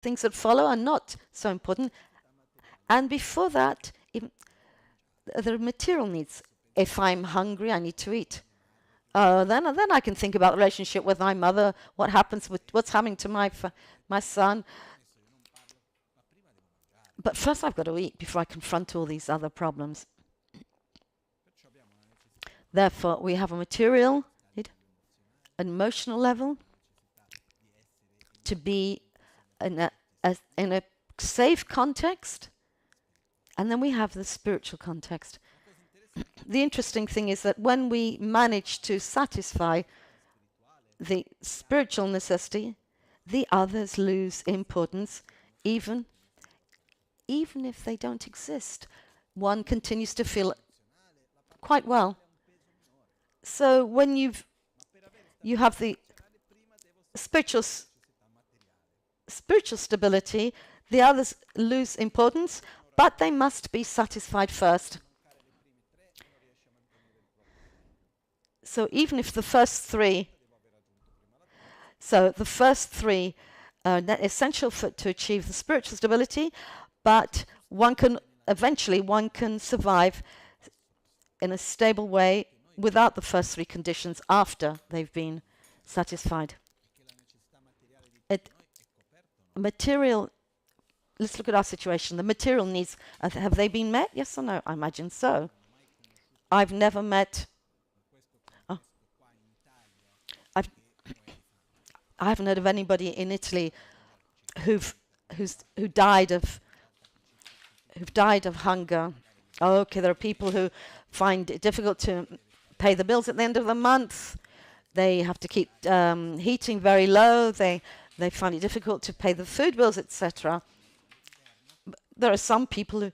things that follow are not so important. And before that, the material needs. If I'm hungry, I need to eat. Then I can think about the relationship with my mother, what happens with what's happening to my son. But first I've got to eat before I confront all these other problems. Therefore, we have a material need, an emotional level, to be in a safe context, and then we have the spiritual context. The interesting thing is that when we manage to satisfy the spiritual necessity, the others lose importance, even if they don't exist. One continues to feel quite well. So when you have the spiritual stability, the others lose importance, but they must be satisfied first. So even if the first three are essential to achieve the spiritual stability, but one can survive in a stable way without the first three conditions after they've been satisfied. Let's look at our situation. The material needs, have they been met? Yes or no? I imagine so. I've never met... I haven't heard of anybody in Italy who died of hunger. Oh, okay, there are people who find it difficult to pay the bills at the end of the month. They have to keep heating very low. They find it difficult to pay the food bills, etc. There are some people who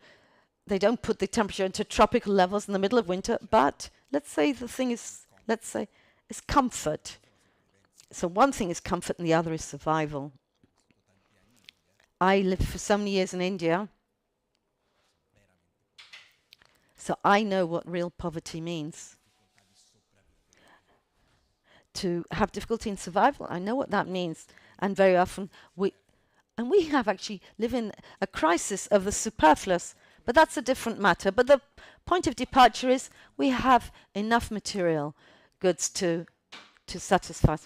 they don't put the temperature into tropical levels in the middle of winter. But let's say the thing is, is comfort. So one thing is comfort and the other is survival. I lived for so many years in India, so I know what real poverty means. To have difficulty in survival, I know what that means. And very often we have actually live in a crisis of the superfluous, but that's a different matter. But the point of departure is we have enough material goods to satisfy,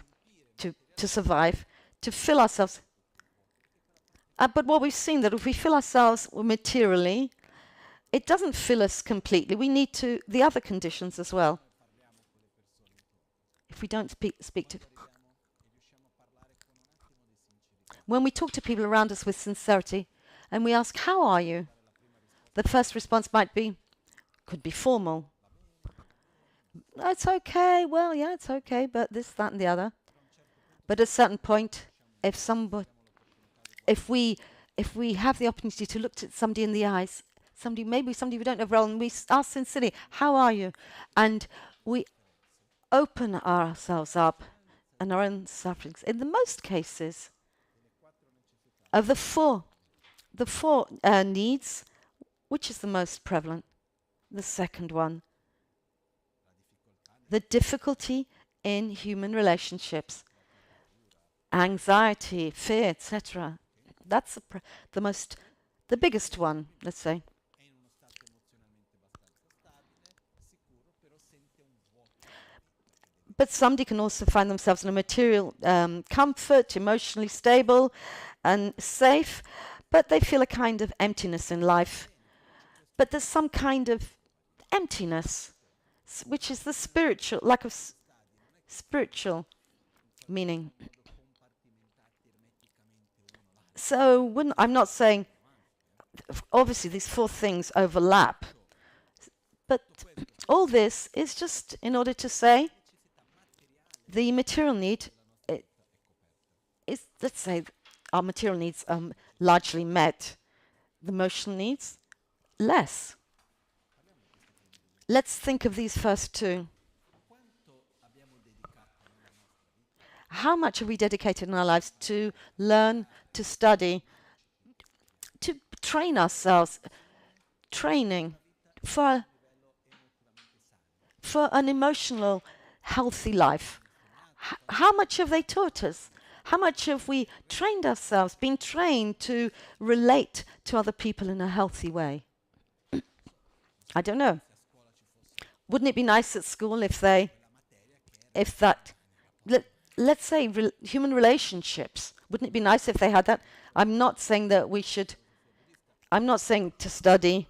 to survive, to fill ourselves. But what we've seen, that if we fill ourselves materially, it doesn't fill us completely. We need the other conditions as well. If we don't speak to... When we talk to people around us with sincerity, and we ask, how are you? The first response could be formal. It's okay, well, yeah, it's okay, but this, that, and the other. But at a certain point, if we have the opportunity to look at somebody in the eyes, maybe somebody we don't know well, and we ask sincerely, how are you? And we open ourselves up and our own sufferings. In the most cases, of the four needs, which is the most prevalent? The second one. The difficulty in human relationships. Anxiety, fear, etc. That's the biggest one, let's say. But somebody can also find themselves in a material comfort, emotionally stable and safe, but they feel a kind of emptiness in life. But there's some kind of emptiness, which is the spiritual, lack of spiritual meaning. So I'm not saying, obviously these four things overlap, but all this is just in order to say the material need is, let's say, our material needs are largely met. The emotional needs, less. Let's think of these first two. How much have we dedicated in our lives to learn, to study, to train ourselves, training for an emotional, healthy life? How much have they taught us? How much have we trained ourselves, been trained to relate to other people in a healthy way? I don't know. Wouldn't it be nice at school if let's say human relationships, wouldn't it be nice if they had that? I'm not saying to study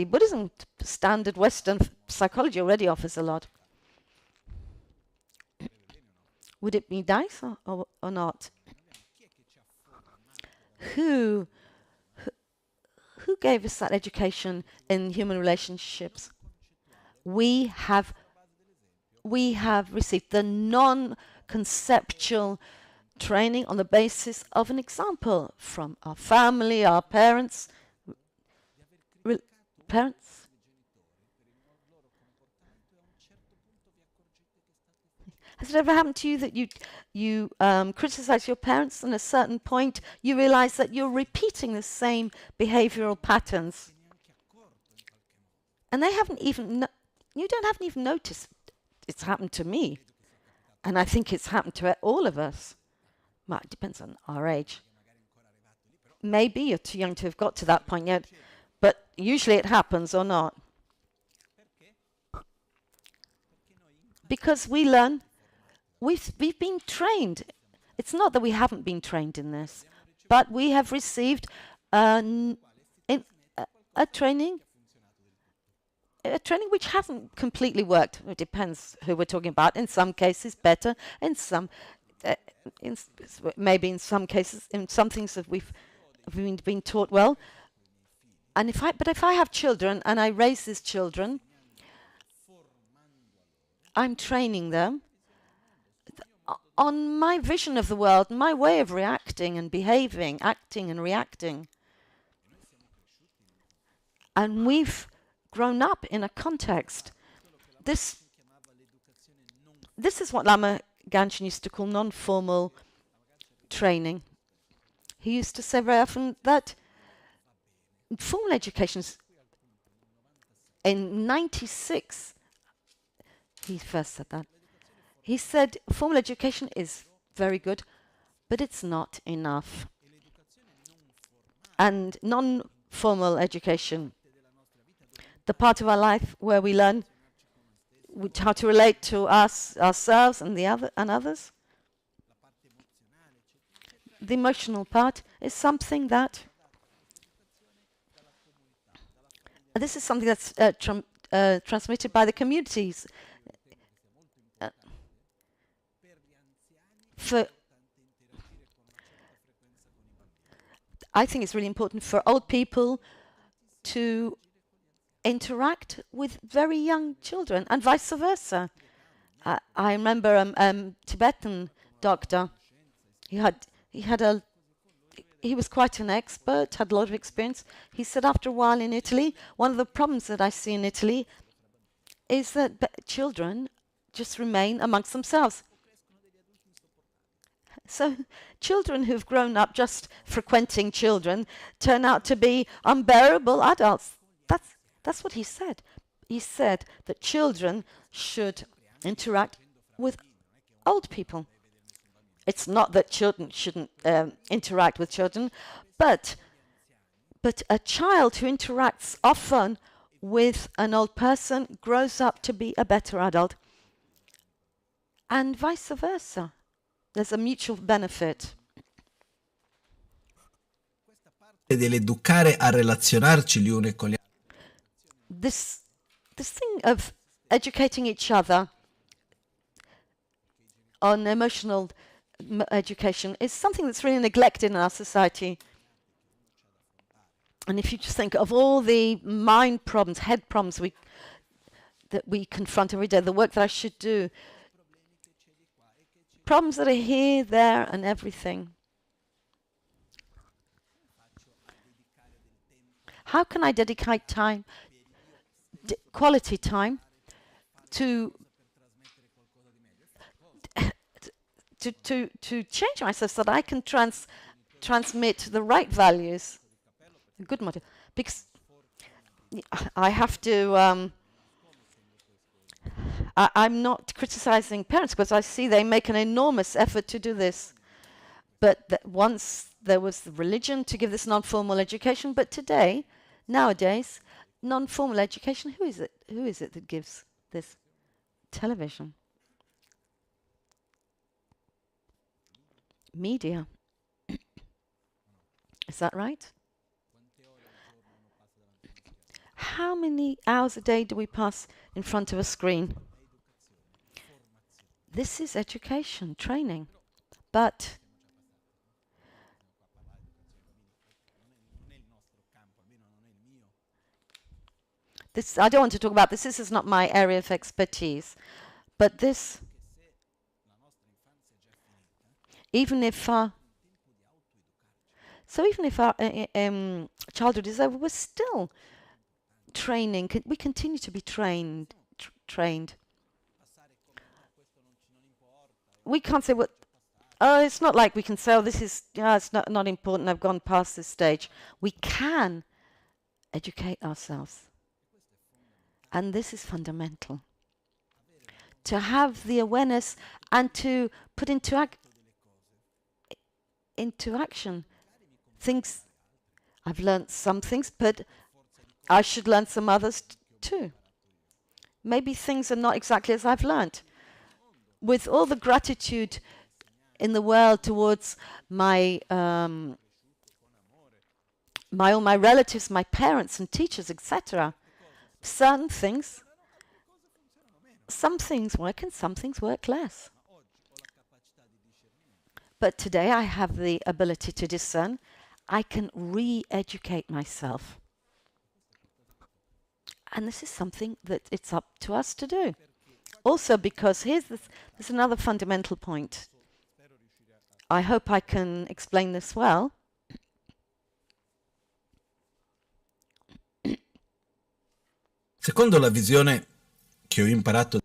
Buddhism. Standard Western psychology already offers a lot. Would it be nice or not? Who gave us that education in human relationships? We have received the non-conceptual training on the basis of an example from our family, our parents. Has it ever happened to you that you criticize your parents, and at a certain point you realize that you're repeating the same behavioral patterns, and they haven't even haven't even noticed it's happened to me, and I think it's happened to all of us. Well, it depends on our age. Maybe you're too young to have got to that point yet, but usually it happens or not. Because we learn. We've been trained. It's not that we haven't been trained in this, but we have received a training which hasn't completely worked. It depends who we're talking about. In some cases, better. In some, maybe in some cases, in some things that we've been taught well. And if I have children and I raise these children, I'm training them on my vision of the world, my way of reacting and behaving, acting and reacting. And we've grown up in a context. This is what Lama Gangchen used to call non-formal training. He used to say very often that formal education, in 96, he first said that. He said formal education is very good, but it's not enough. And non-formal education, the part of our life where we learn how to relate to ourselves and others, the emotional part is something that this is something that's transmitted by the communities. I think it's really important for old people to interact with very young children and vice versa. I remember a Tibetan doctor. He was quite an expert, had a lot of experience. He said after a while in Italy, one of the problems that I see in Italy is that children just remain amongst themselves. So children who've grown up just frequenting children turn out to be unbearable adults. That's what he said. He said that children should interact with old people. It's not that children shouldn't interact with children, but a child who interacts often with an old person grows up to be a better adult, and vice versa. There's a mutual benefit. Dell'educare a relazionarci gli uni con gli altri. This thing of educating each other on emotional education is something that's really neglected in our society. And if you just think of all the mind problems, head problems that we confront every day, the work that I should do, problems that are here, there, and everything. How can I dedicate time, quality time, to change myself so that I can transmit the right values, a good model? Because I have to I'm not criticizing parents because I see they make an enormous effort to do this. But once there was the religion to give this non-formal education, but today, nowadays, non-formal education, who is it? Who is it that gives this? Television. Media. Is that right? How many hours a day do we pass in front of a screen? This is education, training. But this, I don't want to talk about this. This is not my area of expertise. But this, even if our childhood is over, we're still training. We continue to be trained. We can't say what. Oh, it's not like we can say, oh, this is, it's not important. I've gone past this stage. We can educate ourselves. And this is fundamental. To have the awareness and to put into action things. I've learned some things, but I should learn some others too. Maybe things are not exactly as I've learned. With all the gratitude in the world towards my all my relatives, my parents and teachers, etc. Certain things, some things work and some things work less. But today I have the ability to discern. I can re-educate myself. And this is something that it's up to us to do. Also because there's another fundamental point. I hope I can explain this well. Secondo la visione che ho imparato,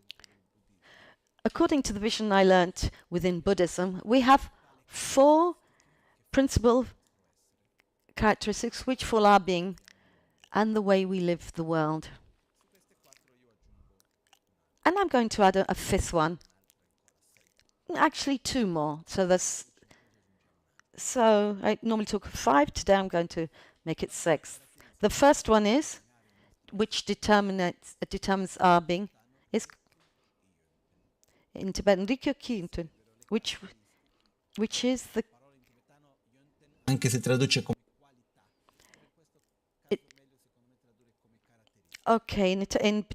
according to the vision I learnt within Buddhism, we have 4 principal characteristics which fall our being and the way we live the world. And I'm going to add a 5th one. Actually 2 more. So I normally talk of 5. Today I'm going to make it 6. The first one is, which determines our being, is in Tibetan Rikyo Kinten, which is the anche se traduce come okay, in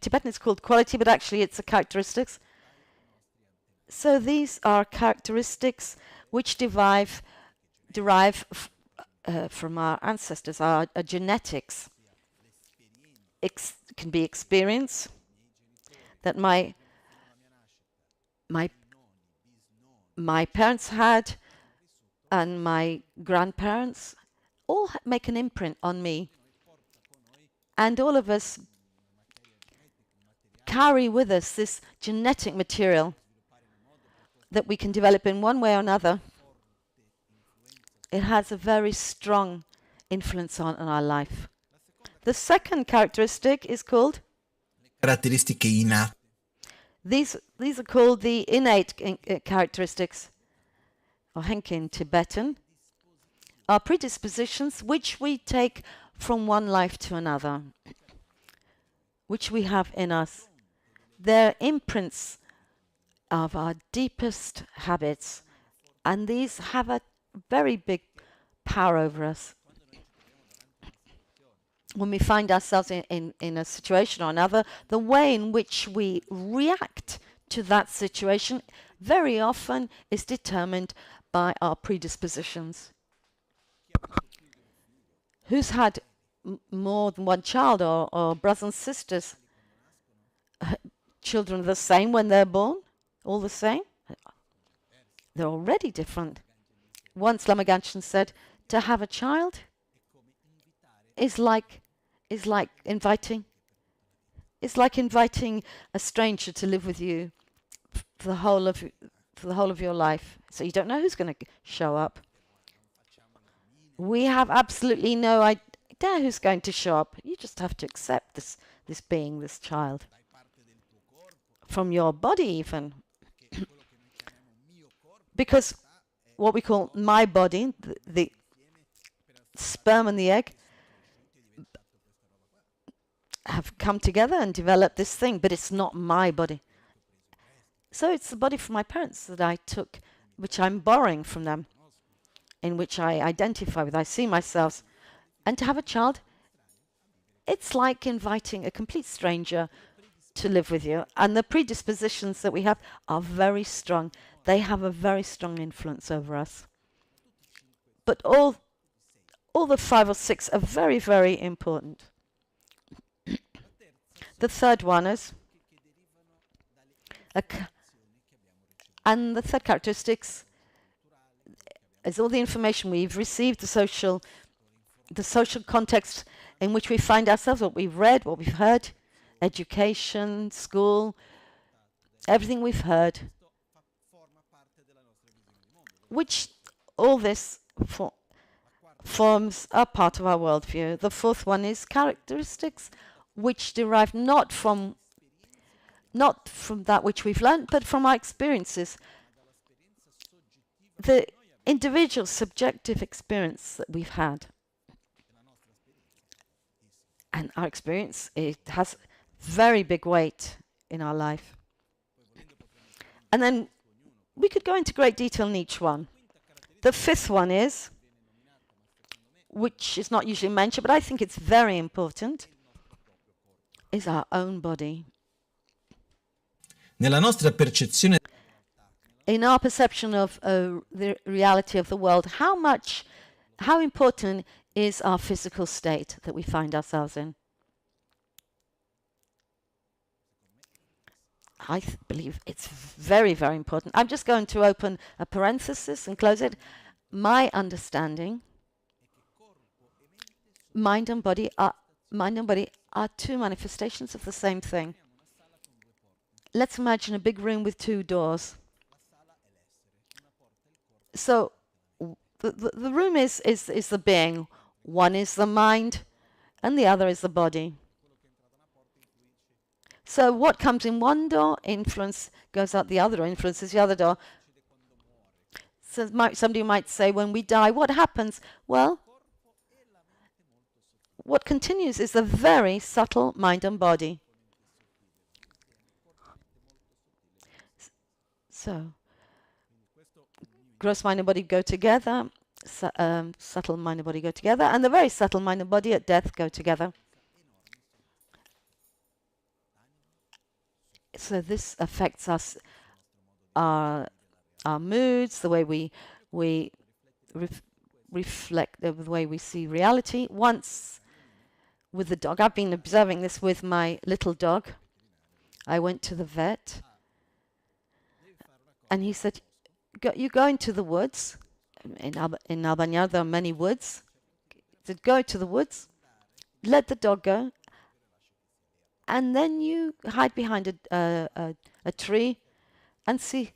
Tibetan it's called quality, but actually it's a characteristics. So these are characteristics which derive from our ancestors, our genetics. Can be experience that my parents had and my grandparents all make an imprint on me. And all of us carry with us this genetic material that we can develop in one way or another. It has a very strong influence on our life. The second characteristic is called caratteristiche innate. These are called the innate characteristics, or henke in Tibetan, are predispositions which we take from one life to another, which we have in us. They're imprints of our deepest habits, and these have a very big power over us. When we find ourselves in a situation or another, the way in which we react to that situation very often is determined by our predispositions. Who's had more than one child or brothers and sisters? Children are the same when they're born? All the same? They're already different. Once Lama Gangchen said, to have a child is like inviting a stranger to live with you for the whole of your life. So you don't know who's going to show up. We have absolutely no idea who's going to show up. You just have to accept this being, this child. from your body even. Because what we call my body, the sperm and the egg, have come together and developed this thing, but it's not my body. So it's the body from my parents that I took, which I'm borrowing from them, in which I identify with. I see myself. And to have a child, it's like inviting a complete stranger to live with you. And the predispositions that we have are very strong. They have a very strong influence over us. But all the 5 or 6 are very, very important. The third one is, and the third characteristics is all the information we've received, the social context in which we find ourselves, what we've read, what we've heard, education, school, everything we've heard, which all this forms a part of our worldview. The fourth one is characteristics which derive not from that which we've learned, but from our experiences. The individual subjective experience that we've had. And our experience, it has very big weight in our life. And then we could go into great detail in each one. The fifth one is, which is not usually mentioned, but I think it's very important, is our own body. Nella nostra percezione, in our perception of the reality of the world, how important is our physical state that we find ourselves in? I believe it's very, very important. I'm just going to open a parenthesis and close it. My understanding, mind and body are two manifestations of the same thing. Let's imagine a big room with 2 doors. So the room is the being. One is the mind, and the other is the body. So what comes in one door goes out the other door, influences the other door. So somebody might say, when we die, what happens? Well, what continues is the very subtle mind and body. So, gross mind and body go together, subtle mind and body go together, and the very subtle mind and body at death go together. So this affects us, our moods, the way we reflect, the way we see reality. Once, with the dog, I've been observing this with my little dog. I went to the vet, and he said, you go into the woods. In Albania, there are many woods. He said, go to the woods, let the dog go, and then you hide behind a tree and see.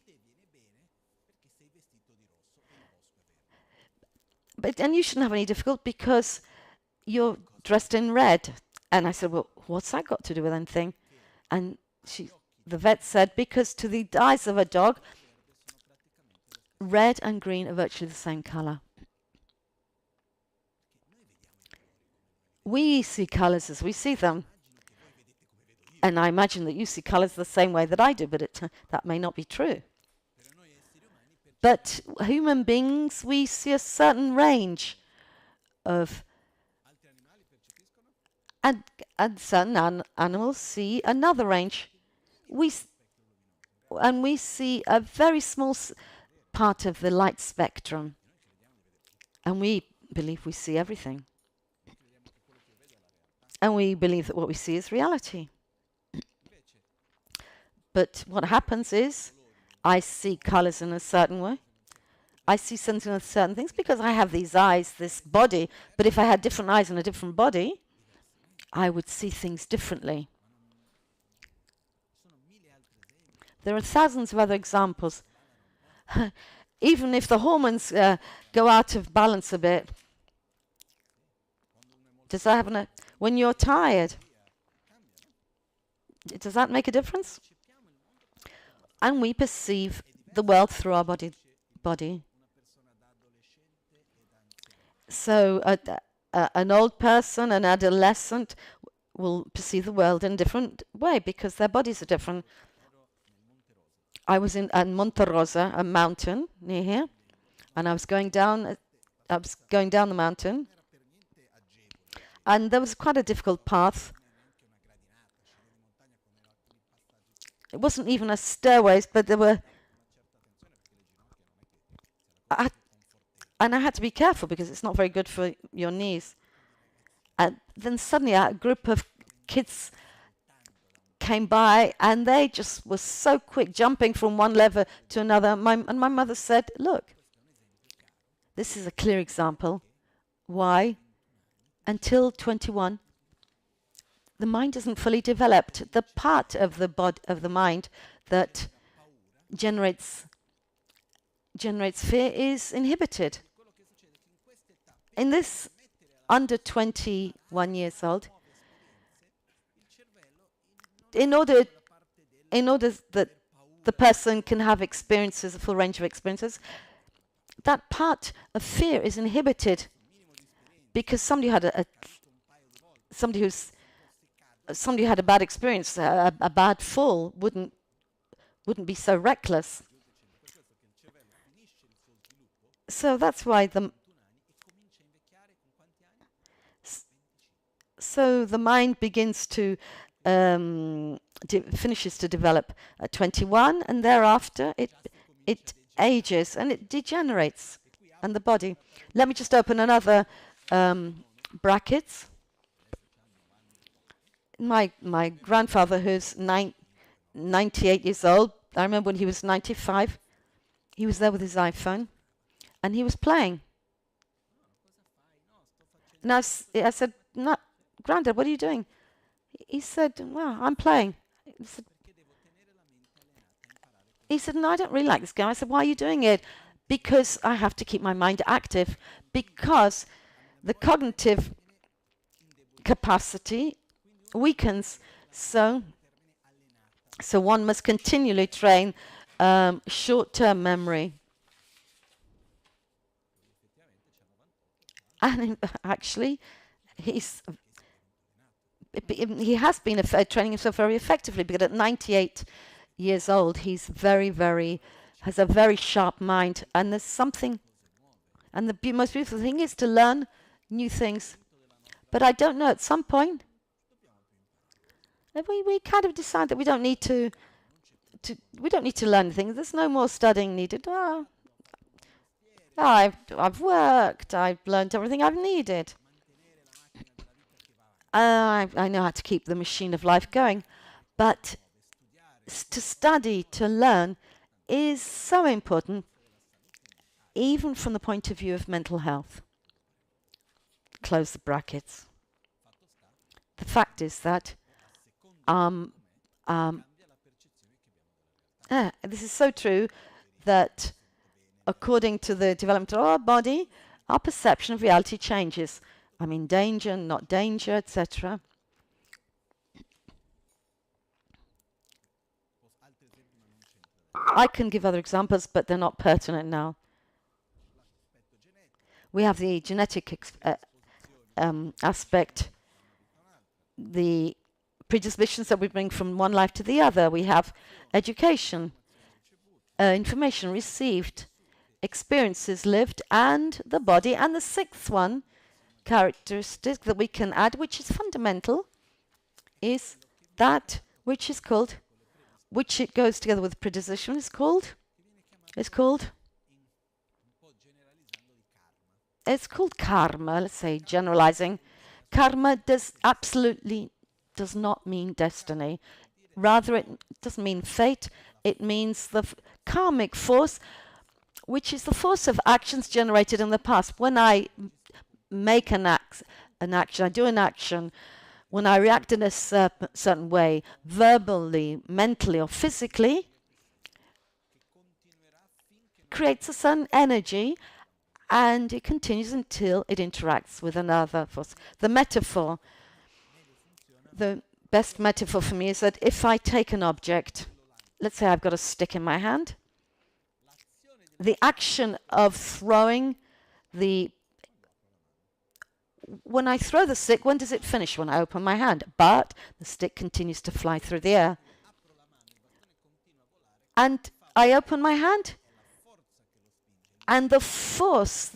And you shouldn't have any difficulty because you're dressed in red. And I said, well, what's that got to do with anything? And the vet said, because to the eyes of a dog, red and green are virtually the same color. We see colors as we see them. And I imagine that you see colors the same way that I do, but that may not be true. But human beings, we see a certain range of, and certain animals see another range. We see a very small part of the light spectrum, and we believe we see everything. And we believe that what we see is reality. But what happens is, I see colors in a certain way. I see something with certain things because I have these eyes, this body. But if I had different eyes and a different body, I would see things differently. There are thousands of other examples. Even if the hormones go out of balance a bit, does that happen when you're tired? Does that make a difference? and we perceive the world through our body. So an old person, an adolescent, will perceive the world in a different way because their bodies are different. I was in Monte Rosa, a mountain near here, and I was going down the mountain, and there was quite a difficult path. It wasn't even a stairways, but there were. And I had to be careful because it's not very good for your knees. And then suddenly a group of kids came by, and they just were so quick, jumping from one level to another. And my mother said, look, this is a clear example why until 21 the mind isn't fully developed. The part of the mind that generates fear is inhibited. In this under 21 years old, in order that the person can have experiences, a full range of experiences, that part of fear is inhibited because somebody had a bad experience, a bad fall wouldn't be so reckless. So that's why the mind begins to finishes to develop at 21, and thereafter it ages and it degenerates, and the body. Let me just open another brackets. My grandfather, who's 98 years old, I remember when he was 95, he was there with his iPhone, and he was playing. And I said, "No, Grandad, what are you doing?" He said, "Well, I'm playing." He said, "No, I don't really like this game." I said, "Why are you doing it?" "Because I have to keep my mind active, because the cognitive capacity weakens. So one must continually train short-term memory." And actually, he has been training himself very effectively, because at 98 years old, he's has a very sharp mind. And there's something, and the most beautiful thing is to learn new things. But I don't know, at some point, we kind of decide that we don't need to learn things. There's no more studying needed. I've worked. I've learned everything I've needed. I know how to keep the machine of life going. But to study, to learn, is so important, even from the point of view of mental health. Close the brackets. The fact is that this is so true that according to the development of our body, our perception of reality changes. I'm in danger, not danger, etc. I can give other examples, but they're not pertinent now. We have the genetic aspect, the predispositions that we bring from one life to the other. We have education, information received, experiences lived, and the body. And the sixth one, characteristic that we can add, which is fundamental, is that which is called, which it goes together with predisposition, is called karma. Let's say, generalizing. Karma absolutely does not mean destiny. Rather, it doesn't mean fate. It means the karmic force, which is the force of actions generated in the past. When I make an action, I do an action, when I react in a certain way, verbally, mentally, or physically, creates a certain energy, and it continues until it interacts with another force. The metaphor, the best metaphor for me is that if I take an object, let's say I've got a stick in my hand. The action of throwing when I throw the stick, when does it finish? When I open my hand. But the stick continues to fly through the air. And I open my hand, and the force,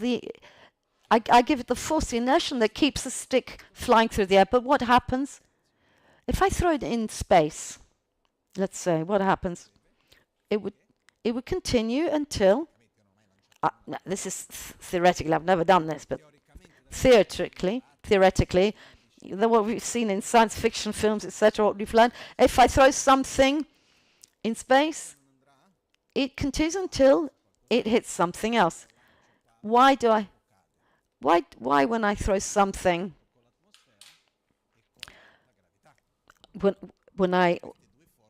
I give it the force, the inertia that keeps the stick flying through the air. But what happens? If I throw it in space, let's say, what happens? It would continue until, this is theoretically, I've never done this, but theoretically, what we've seen in science fiction films, etc., what we've learned, if I throw something in space, it continues until it hits something else. Why when I throw something,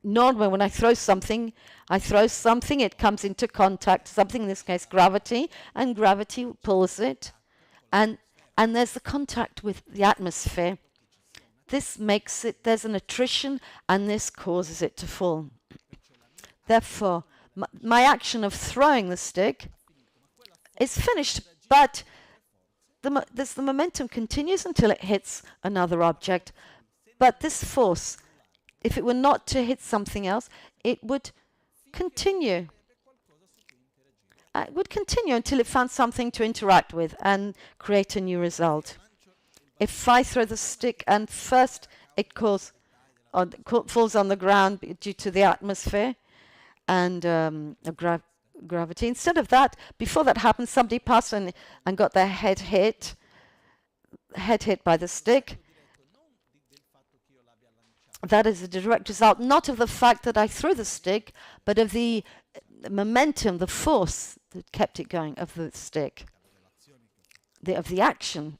normally when I throw something, it comes into contact, something in this case gravity, and gravity pulls it, and there's the contact with the atmosphere. This makes it, there's an attrition, and this causes it to fall. Therefore, my action of throwing the stick is finished, but the momentum continues until it hits another object. But this force, if it were not to hit something else, it would continue. It would continue until it found something to interact with and create a new result. If I throw the stick and first it falls on the ground due to the atmosphere and gravity, instead of that, before that happened, somebody passed and got their head hit by the stick. That is a direct result, not of the fact that I threw the stick, but of the momentum, the force that kept it going, of the stick, of the action.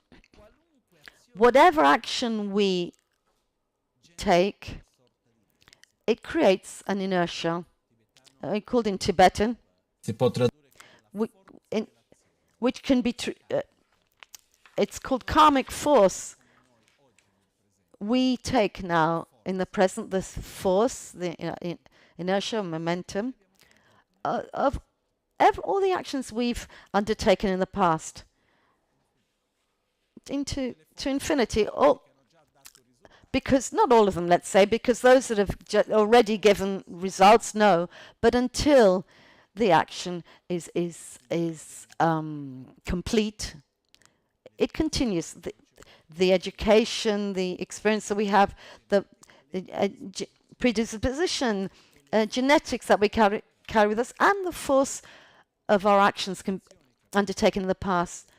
Whatever action we take, it creates an inertia, called in Tibetan, which can be, it's called karmic force. We take now, in the present, this force, the inertia, momentum, of all the actions we've undertaken in the past to infinity. Because not all of them, let's say, because those that have already given results, no. But until the action is complete, it continues. The education, the experience that we have, the predisposition, genetics that we carry with us, and the force of our actions undertaken in the past.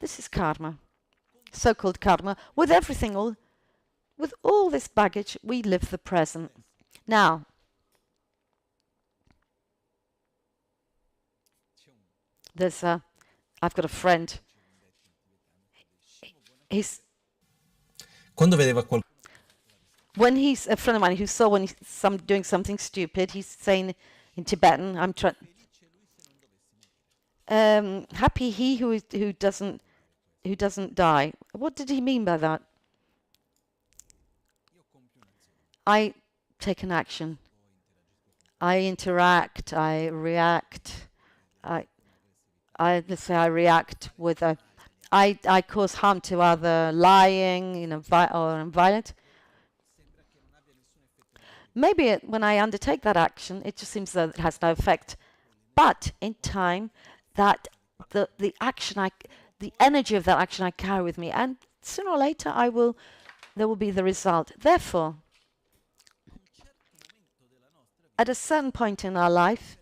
This is karma, so-called karma. With everything, with all this baggage, we live the present. Now, I've got a friend. When he's a friend of mine who saw when he's doing something stupid, he's saying in Tibetan, happy he who doesn't die. What did he mean by that? I take an action. I interact. I react. Let's say I react with I cause harm to other, lying, or violent. Maybe when I undertake that action, it just seems that it has no effect. But in time, that the action, the energy of that action I carry with me, and sooner or later there will be the result. Therefore, at a certain point in our life,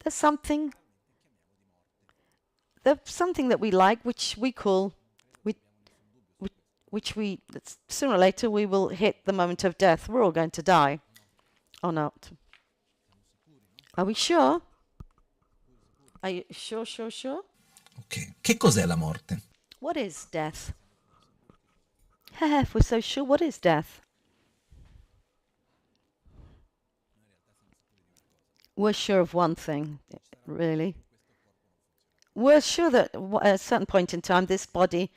there's something that we like, which sooner or later we will hit the moment of death. We're all going to die, or not? Are we sure? Are you sure? Ok, che cos'è la morte? What is death? If we're so sure, what is death? We're sure of one thing, really. We're sure that at a certain point in time, this body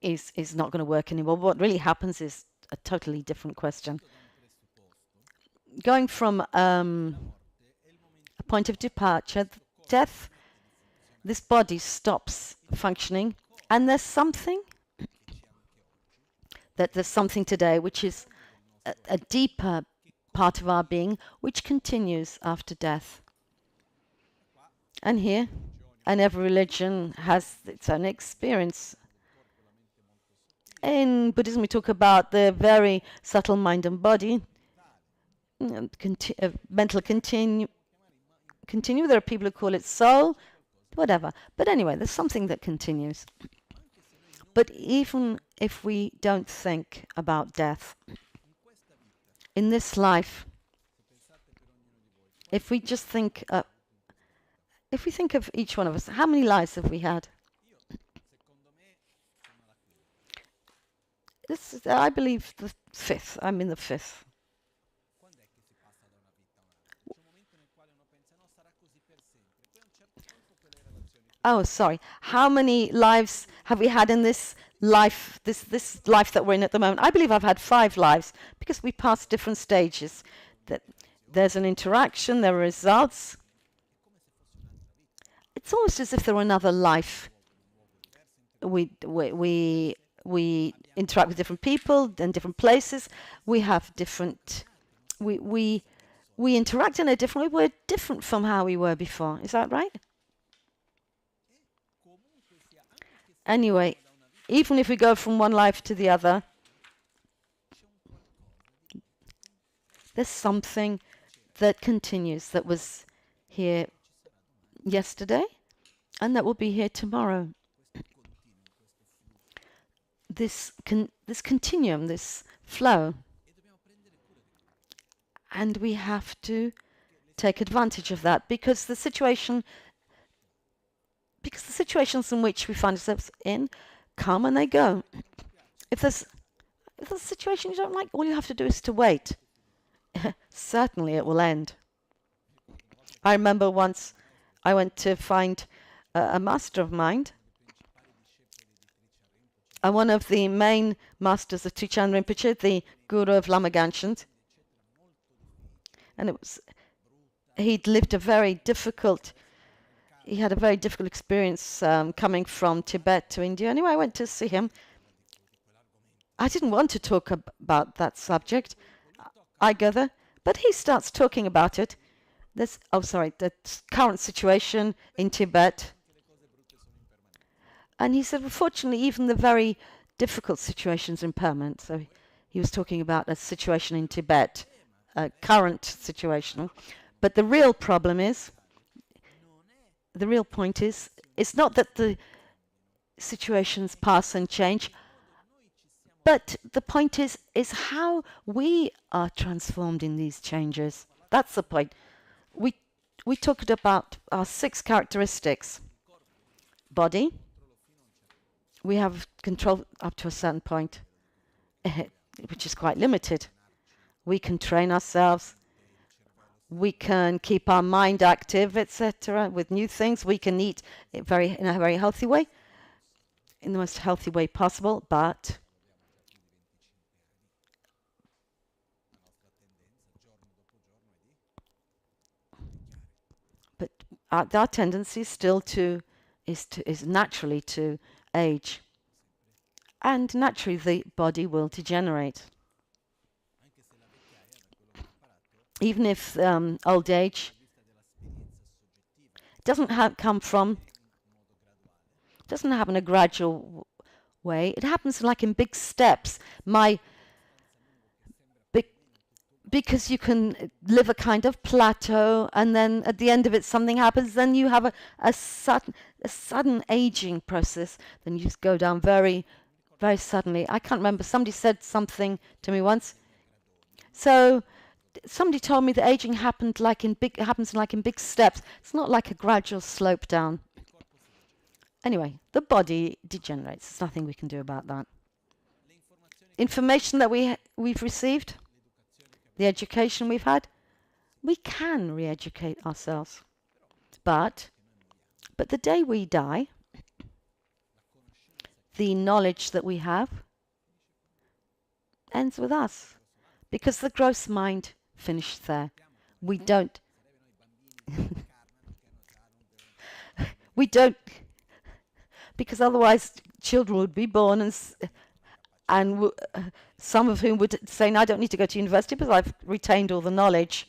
is not going to work anymore. What really happens is a totally different question. going from a point of departure, death, this body stops functioning, and there's something today which is a deeper part of our being which continues after death. And here, and every religion has its own experience. In Buddhism, we talk about the very subtle mind and body, mental continue. There are people who call it soul, whatever. But anyway, there's something that continues. But even if we don't think about death, in this life, if we just think, if we think of each one of us, how many lives have we had? This is, I believe, the fifth. I'm in the fifth. Oh, sorry. How many lives have we had in this life, this life that we're in at the moment? I believe I've had 5 lives because we pass different stages. That there's an interaction, there are results. It's almost as if there were another life. We interact with different people in different places. We have different. We interact in a different way. We're different from how we were before. Is that right? Anyway, even if we go from one life to the other, there's something that continues, that was here yesterday and that will be here tomorrow. This continuum, this flow. And we have to take advantage of that because the situations in which we find ourselves in come and they go. If there's a situation you don't like, all you have to do is to wait. Certainly it will end. I remember once I went to find a master of mind, and one of the main masters of Untitled Rinpoche, the guru of Lama Gangchen, and he'd lived a very difficult. He had a very difficult experience coming from Tibet to India. Anyway, I went to see him. I didn't want to talk about that subject. I go there, but he starts talking about it. The current situation in Tibet. And he said, unfortunately, even the very difficult situations are impermanent. So he was talking about a situation in Tibet, a current situation. But the real problem is, the real point is, it's not that the situations pass and change, but the point is how we are transformed in these changes. That's the point. We talked about our 6 characteristics. Body. We have control up to a certain point, which is quite limited. We can train ourselves. We can keep our mind active, etc. With new things. We can eat in a very healthy way, in the most healthy way possible. But our tendency still is naturally to age, and naturally the body will degenerate. Even if old age doesn't happen in a gradual way. It happens like in big steps. Because you can live a kind of plateau, and then at the end of it something happens, then you have a sudden aging process. Then you just go down very, very suddenly. I can't remember. Somebody said something to me once. So somebody told me that aging happens like in big steps. It's not like a gradual slope down. Anyway, the body degenerates. There's nothing we can do about that. Information that we've received, the education we've had, we can re-educate ourselves. But the day we die, the knowledge that we have ends with us, because the gross mind finish there. We don't. We don't, because otherwise children would be born and some of whom would say, no, I don't need to go to university because I've retained all the knowledge.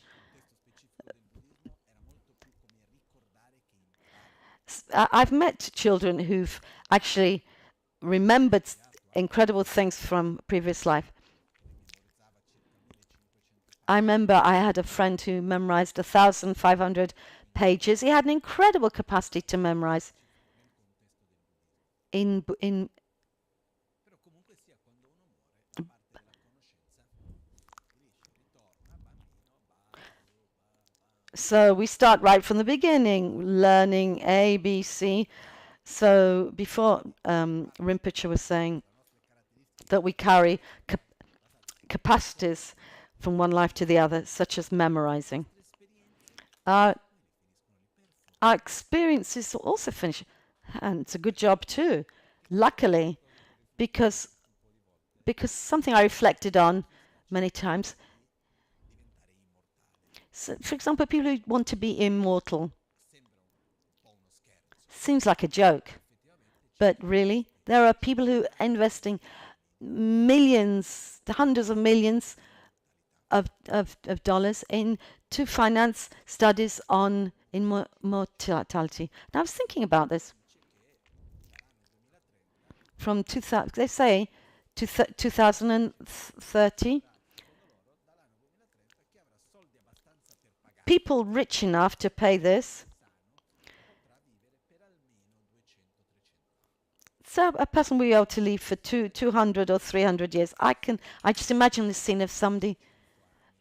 I've met children who've actually remembered incredible things from previous life. I remember I had a friend who memorized 1,500 pages. He had an incredible capacity to memorize. So we start right from the beginning, learning A, B, C. So before Rinpoche was saying that we carry capacities from one life to the other, such as memorizing. Our experiences also finish, and it's a good job too, luckily, because something I reflected on many times. So, for example, people who want to be immortal. Seems like a joke, but really, there are people who are investing millions, hundreds of millions of dollars to finance studies on immortality. And I was thinking about this. From 2000, they say 2030, people rich enough to pay this. So a person will be able to live for 200 or 300 years. I just imagine the scene of somebody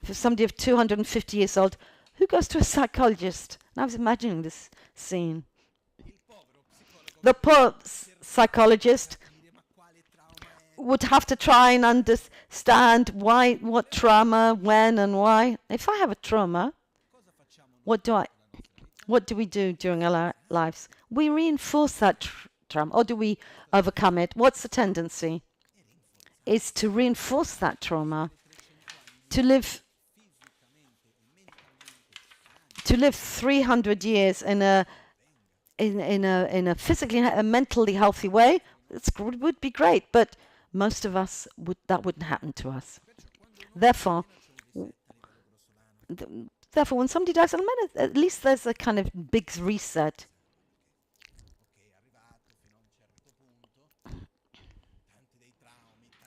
of 250 years old who goes to a psychologist. And I was imagining this scene. The poor psychologist would have to try and understand what trauma, when and why. If I have a trauma, what do we do during our lives? We reinforce that trauma, or do we overcome it? What's the tendency? Is to reinforce that trauma, to live 300 years in a physically and mentally healthy way. It would be great, but most of us wouldn't happen to us. Therefore, when somebody dies, at least there's a kind of big reset.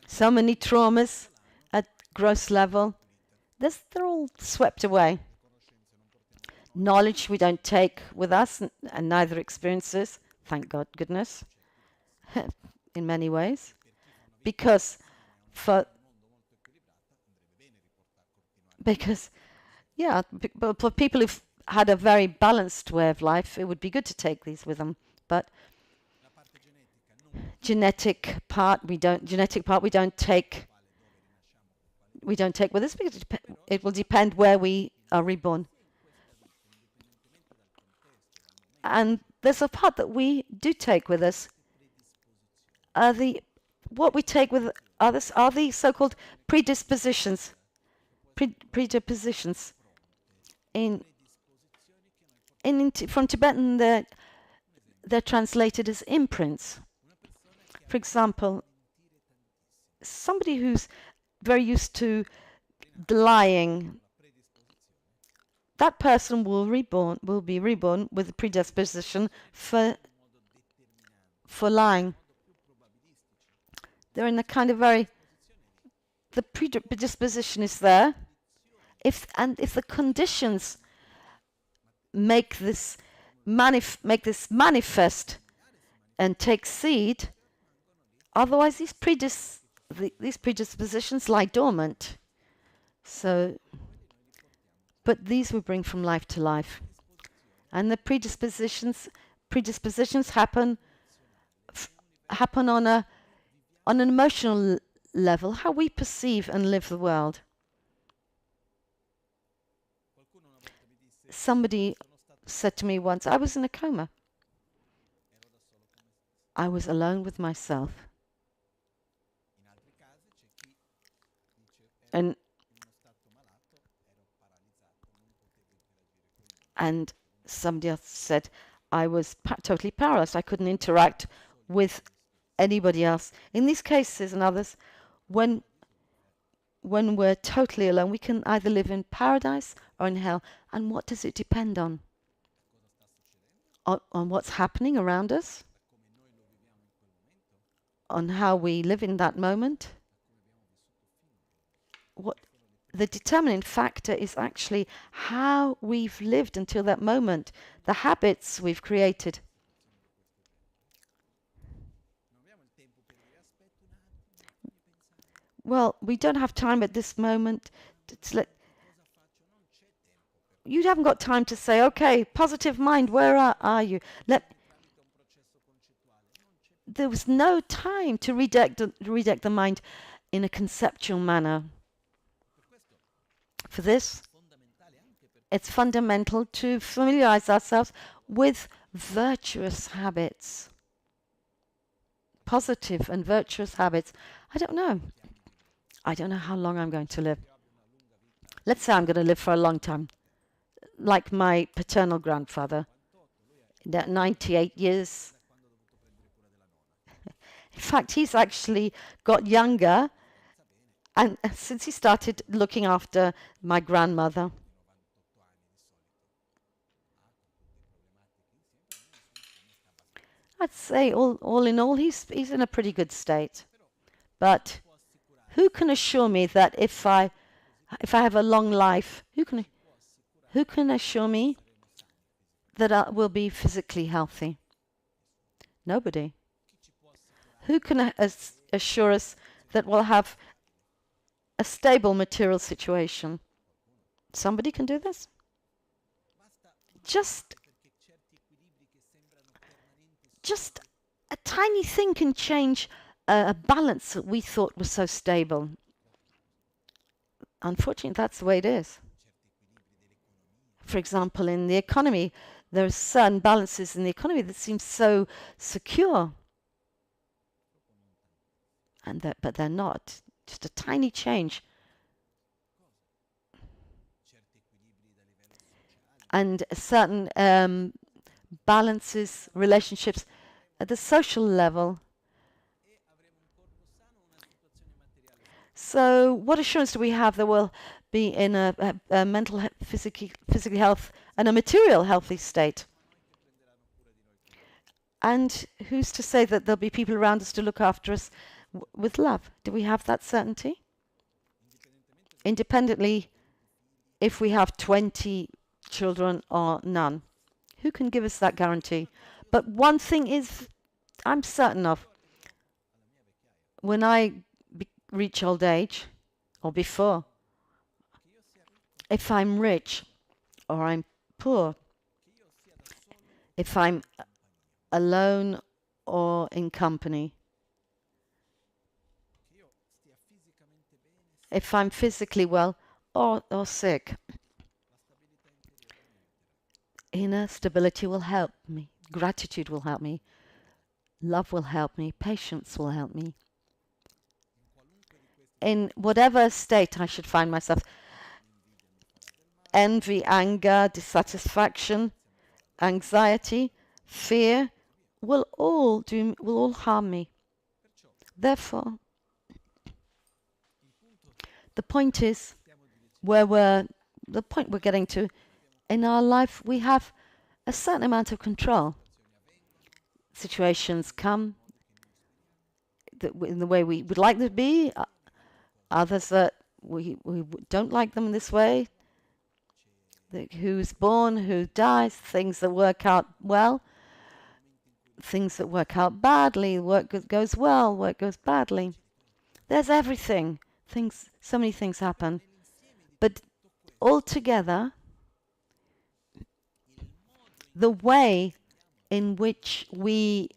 So many traumas at gross level. They're all swept away. Knowledge we don't take with us, and neither experiences, thank goodness, in many ways. Because for people who've had a very balanced way of life, it would be good to take these with them. But genetic part we don't take with us, because it will depend where we are reborn. And there's a part that we do take with us. What we take with others are the so-called predispositions. Predispositions. From Tibetan, they're translated as imprints. For example, somebody who's very used to lying, that person will be reborn with a predisposition for lying. They're in a kind of the predisposition is there. If the conditions make this manifest and take seed, otherwise these predispositions lie dormant. So, but these we bring from life to life, and the predispositions happen on an emotional level, how we perceive and live the world. Somebody said to me once, I was in a coma. I was alone with myself. And And somebody else said I was totally powerless. I couldn't interact with anybody else. In these cases and others, when we're totally alone, we can either live in paradise or in hell. And what does it depend on? On what's happening around us, on how we live in that moment. What the determining factor is actually how we've lived until that moment, the habits we've created. Well, we don't have time at this moment. You haven't got time to say, okay, positive mind, where are you? There was no time to redirect the mind in a conceptual manner. For this, it's fundamental to familiarize ourselves with virtuous habits. Positive and virtuous habits. I don't know. I don't know how long I'm going to live. Let's say I'm going to live for a long time. Like my paternal grandfather, 98 years. In fact, he's actually got younger, and since he started looking after my grandmother. I'd say all in all, he's in a pretty good state. But who can assure me that if I have a long life, who can assure me that I will be physically healthy? Nobody. Who can assure us that we'll have a stable material situation? Somebody can do this? Just a tiny thing can change a balance that we thought was so stable. Unfortunately, that's the way it is. For example, in the economy, there are certain balances in the economy that seem so secure. But they're not. Just a tiny change. And certain balances, relationships at the social level. So what assurance do we have that we'll be in a mental, physical health and a material healthy state? And who's to say that there'll be people around us to look after us with love? Do we have that certainty? Independently, if we have 20 children or none, who can give us that guarantee? But one thing is I'm certain of. When I reach old age, or before, if I'm rich or I'm poor, if I'm alone or in company, if I'm physically well or sick, inner stability will help me, gratitude will help me, love will help me, patience will help me. In whatever state I should find myself, envy, anger, dissatisfaction, anxiety, fear will all harm me. Therefore, the point is the point we're getting to in our life, we have a certain amount of control. Situations come in the way we would like them to be, others that we don't like them this way. Who's born, who dies, things that work out well, things that work out badly, work goes well, work goes badly. There's everything. So many things happen. But altogether, the way in which we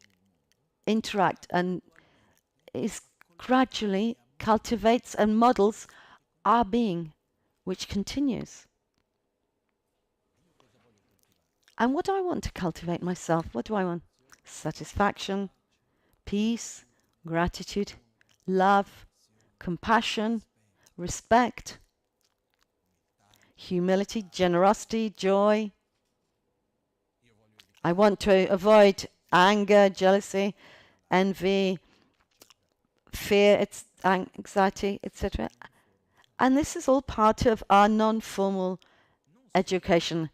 interact and is gradually cultivates and models our being, which continues. And what do I want to cultivate myself? What do I want? Satisfaction, peace, gratitude, love, compassion, respect, humility, generosity, joy, I want to avoid anger, jealousy, envy, fear, anxiety, etc. And this is all part of our non-formal education.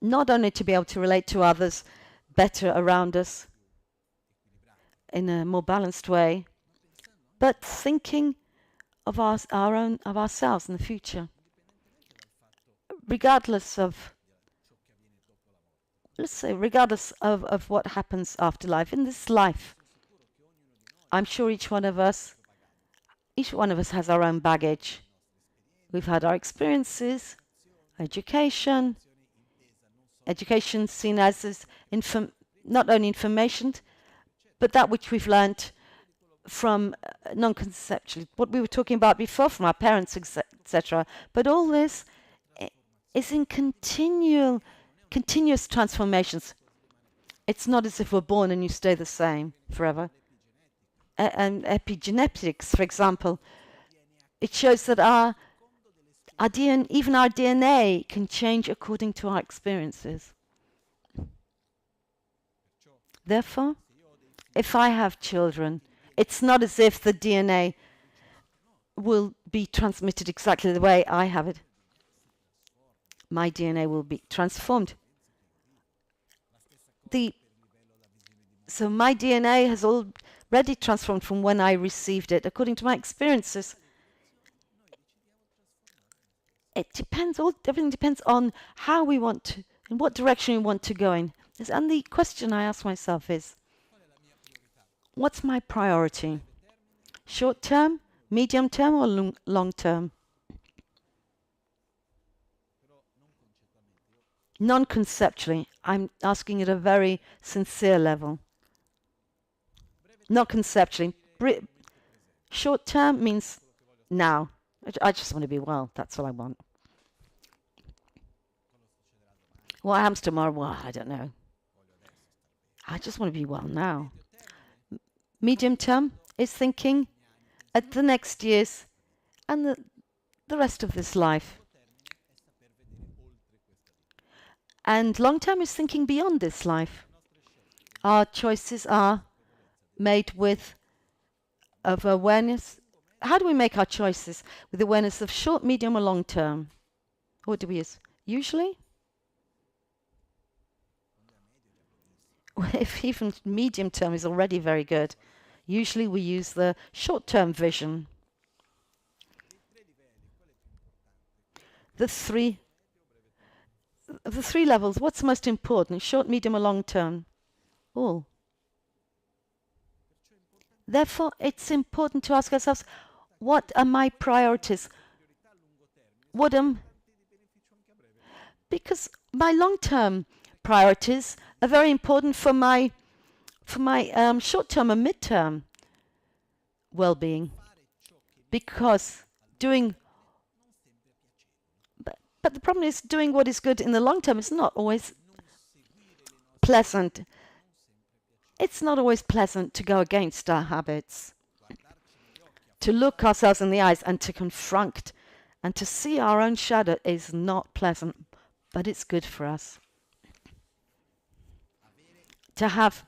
Not only to be able to relate to others better around us in a more balanced way, but thinking of ourselves in the future, regardless of, let's say, regardless of what happens after life. In this life, I'm sure each one of us has our own baggage. We've had our experiences, education seen as not only information, but that which we've learnt from non-conceptually, what we were talking about before, from our parents, etc. But all this is in continuous transformations. It's not as if we're born and you stay the same forever. And epigenetics, for example, it shows that even our DNA can change according to our experiences. Therefore, if I have children, it's not as if the DNA will be transmitted exactly the way I have it. My DNA will be transformed. So my DNA has already transformed from when I received it, according to my experiences. Everything depends on how we want to, in what direction we want to go in. And the question I ask myself is, what's my priority? Short term, medium term, or long term? Non-conceptually, I'm asking at a very sincere level. Not conceptually. Short term means now. I just want to be well. That's all I want. What happens tomorrow? Well, I don't know. I just want to be well now. Medium term is thinking at the next years and the rest of this life. And long term is thinking beyond this life. Our choices are made of awareness. How do we make our choices? With awareness of short, medium, or long term? What do we use? Usually, if even medium term is already very good, usually we use the short-term vision. The three levels, what's most important? Short, medium, or long term? All. Therefore, it's important to ask ourselves, what are my priorities? Because my long-term priorities are very important for my short-term and mid-term well-being. Because but the problem is doing what is good in the long term is not always pleasant. It's not always pleasant to go against our habits, to look ourselves in the eyes and to confront and to see our own shadow is not pleasant, but it's good for us. To have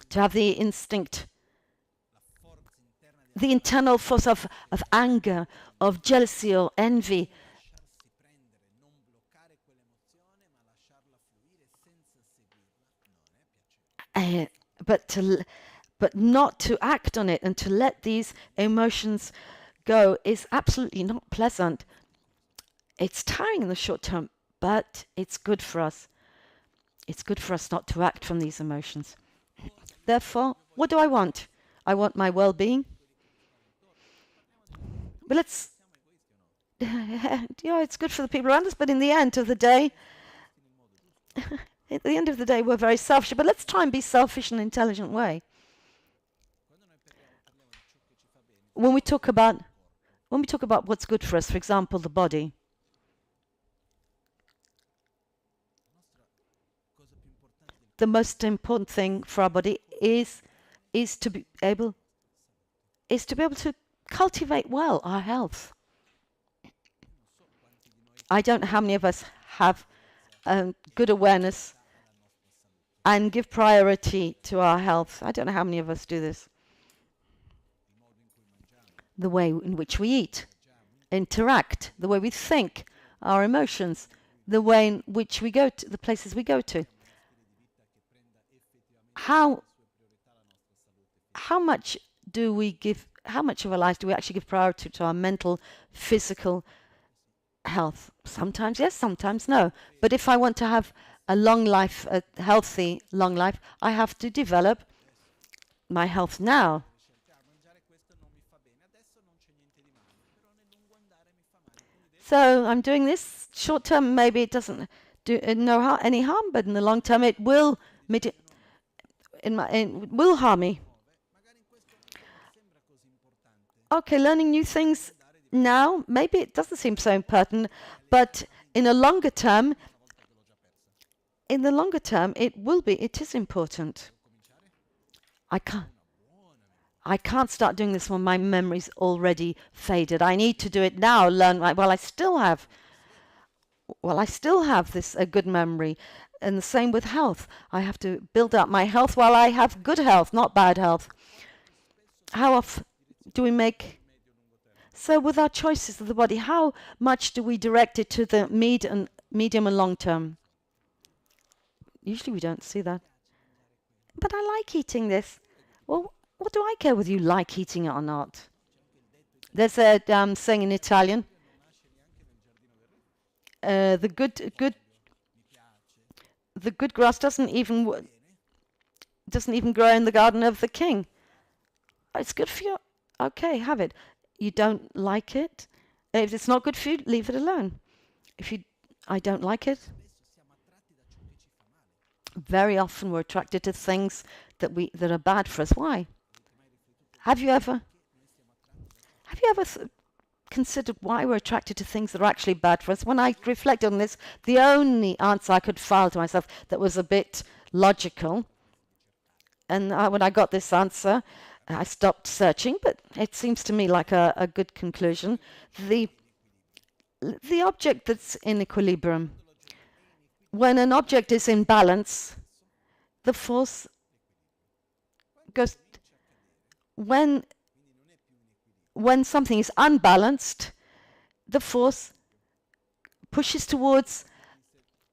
the instinct, the internal force of anger, of jealousy or envy, but not to act on it and to let these emotions go is absolutely not pleasant. It's tiring in the short term, but it's good for us. It's good for us not to act from these emotions. Therefore, what do I want? I want my well-being. But it's good for the people around us, but in the end of the day, we're very selfish. But let's try and be selfish in an intelligent way. When we talk about what's good for us, for example, the body, the most important thing for our body is to be able to cultivate well our health. I don't know how many of us have good awareness and give priority to our health. I don't know how many of us do this. The way in which we eat, interact, the way we think, our emotions, the way in which we go to the places we go to. How much do we give, how much of our lives do we actually give priority to our mental, physical health? Sometimes yes, sometimes no. But if I want to have a long life, a healthy long life, I have to develop my health now. So I'm doing this short term. Maybe it doesn't do any harm, but in the long term, it will will harm me. Okay, learning new things now, maybe it doesn't seem so important, but in a longer term, it is important. I can't start doing this when my memory's already faded. I need to do it now, learn while I still have this a good memory. And the same with health. I have to build up my health while I have good health, not bad health. How often do we make? So with our choices of the body, how much do we direct it to the medium and long term? Usually we don't see that. But I like eating this. Well, what do I care whether you like eating it or not? There's a saying in Italian. The good grass doesn't even grow in the garden of the king. It's good for you. Okay, have it. You don't like it. If it's not good for you, leave it alone. I don't like it. Very often we're attracted to things that are bad for us. Why? Have you ever considered why we're attracted to things that are actually bad for us? When I reflected on this, the only answer I could file to myself that was a bit logical, and when I got this answer, I stopped searching, but it seems to me like a good conclusion. The object that's in equilibrium. When an object is in balance, the force goes. When something is unbalanced, the force pushes towards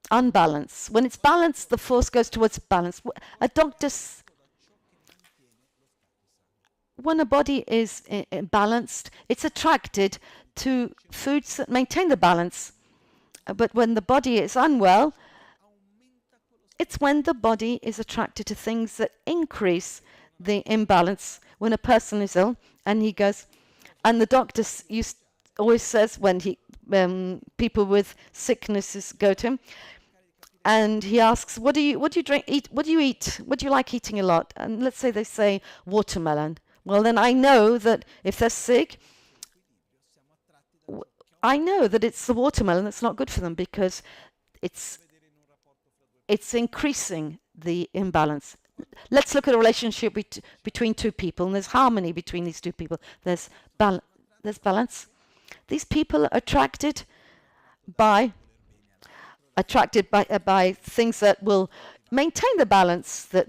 unbalance. When it's balanced, the force goes towards balance. When a body is balanced, it's attracted to foods that maintain the balance. But when the body is unwell, it's when the body is attracted to things that increase the imbalance. When a person is ill and he goes, and the doctor always says when people with sicknesses go to him, and he asks, what do you drink? What do you eat? What do you like eating a lot? And let's say they say watermelon. Well, then I know that if they're sick, I know that it's the watermelon that's not good for them because it's increasing the imbalance. Let's look at a relationship between two people, and there's harmony between these two people. There's balance. These people are attracted by things that will maintain the balance. That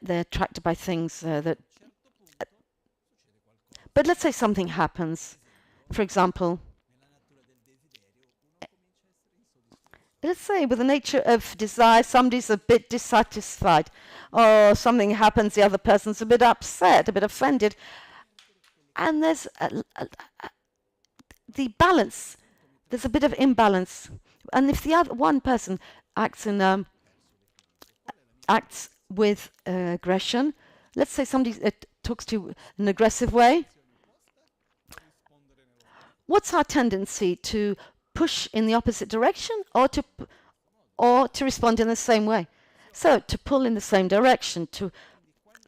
they're attracted by things that. But let's say something happens. For example, let's say with the nature of desire, somebody's a bit dissatisfied, or something happens, the other person's a bit upset, a bit offended, and there's the balance. There's a bit of imbalance, and if the other one person acts with aggression, let's say somebody talks to you in an aggressive way. What's our tendency to push in the opposite direction, or to respond in the same way? So to pull in the same direction.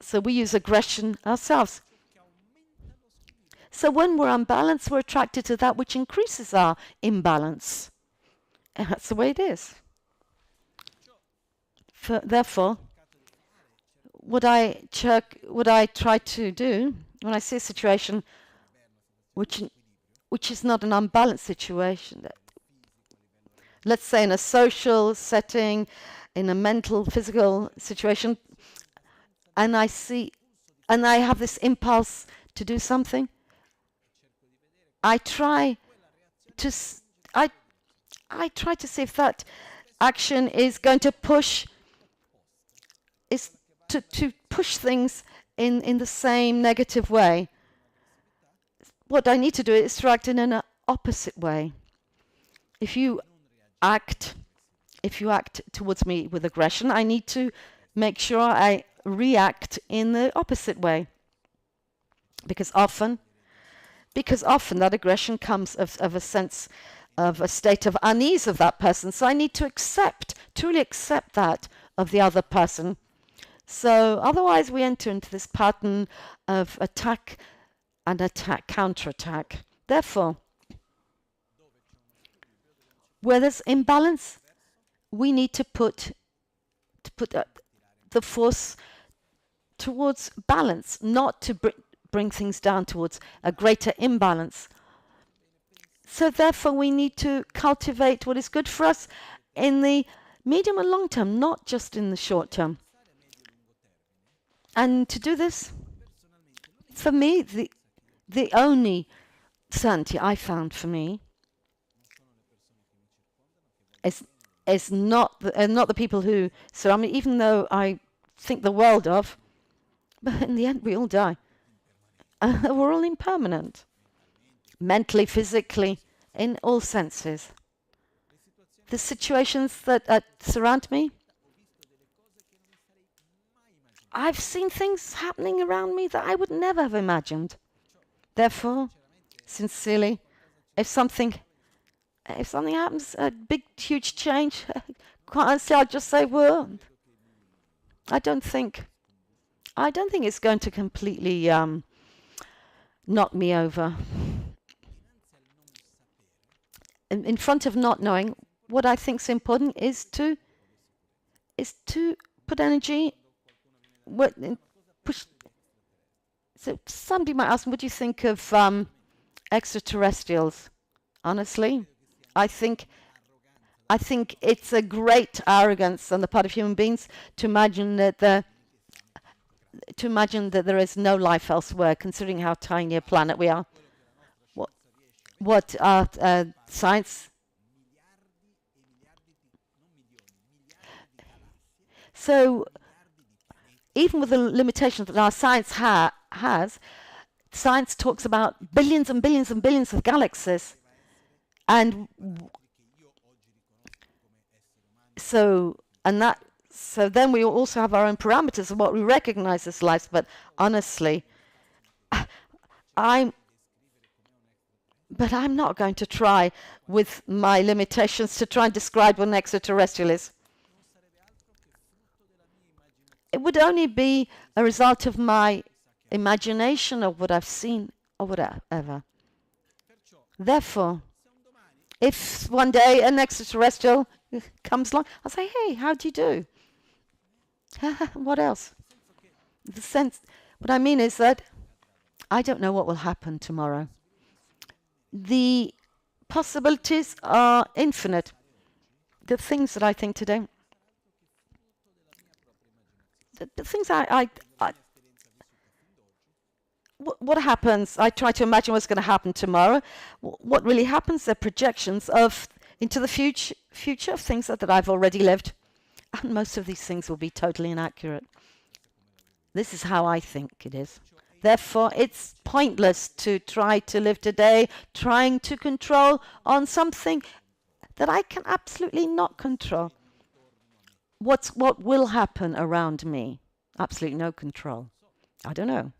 So we use aggression ourselves. So when we're unbalanced, we're attracted to that which increases our imbalance, and that's the way it is. Therefore, what I try to do when I see a situation which is not an unbalanced situation. Let's say in a social setting, in a mental, physical situation, and I have this impulse to do something, I try to see if that action is going to push things in the same negative way. What I need to do is to act in an opposite way. If you act towards me with aggression, I need to make sure I react in the opposite way. Because often that aggression comes of a sense of a state of unease of that person. So I need to truly accept that of the other person. So otherwise we enter into this pattern of attack and counterattack. Therefore, where there's imbalance, we need to put the force towards balance, not to bring things down towards a greater imbalance. So therefore, we need to cultivate what is good for us in the medium and long term, not just in the short term. And to do this, for me, the only certainty I found for me is not the people who surround me, even though I think the world of. But in the end, we all die. We're all impermanent, mentally, physically, in all senses. The situations that surround me, I've seen things happening around me that I would never have imagined. Therefore, sincerely, if something happens, a big, huge change, quite honestly, I'll just say, well, I don't think it's going to completely knock me over. In front of not knowing, what I think is important is to put energy. Push. So somebody might ask me, what do you think of extraterrestrials? Honestly, I think it's a great arrogance on the part of human beings to imagine that there is no life elsewhere, considering how tiny a planet we are. What science? So even with the limitations that our science has, science talks about billions and billions and billions of galaxies. And so then we also have our own parameters of what we recognize as life. But honestly, I'm not going to try with my limitations to try and describe what an extraterrestrial is. It would only be a result of my imagination of what I've seen or whatever. Therefore, if one day an extraterrestrial comes along, I'll say, hey, how do you do? What else? What I mean is that I don't know what will happen tomorrow. The possibilities are infinite. The things that I think today, the things what happens? I try to imagine what's going to happen tomorrow. What really happens? They're projections into the future of things that I've already lived. And most of these things will be totally inaccurate. This is how I think it is. Therefore, it's pointless to try to live today trying to control on something that I can absolutely not control. What will happen around me? Absolutely no control. I don't know.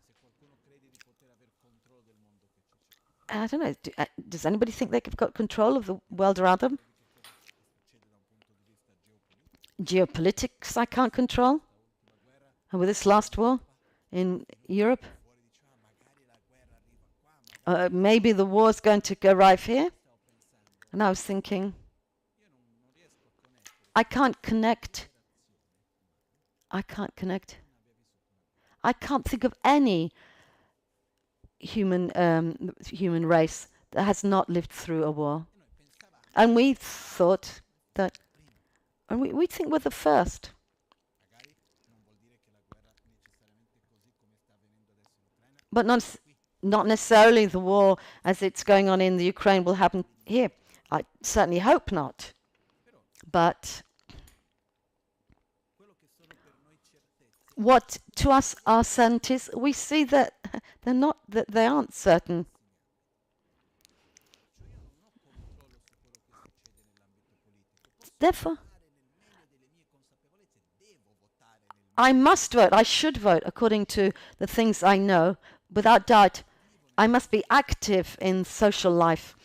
I don't know. Does anybody think they've got control of the world around them? Geopolitics I can't control. And with this last war in Europe, maybe the war's going to arrive here. And I was thinking, I can't connect. I can't think of any human race that has not lived through a war. And we thought that And we think we're the first. But not necessarily the war as it's going on in the Ukraine will happen here. I certainly hope not. But what to us are certainties, we see that they aren't certain. Therefore, I must vote. I should vote according to the things I know. Without doubt, I must be active in social life,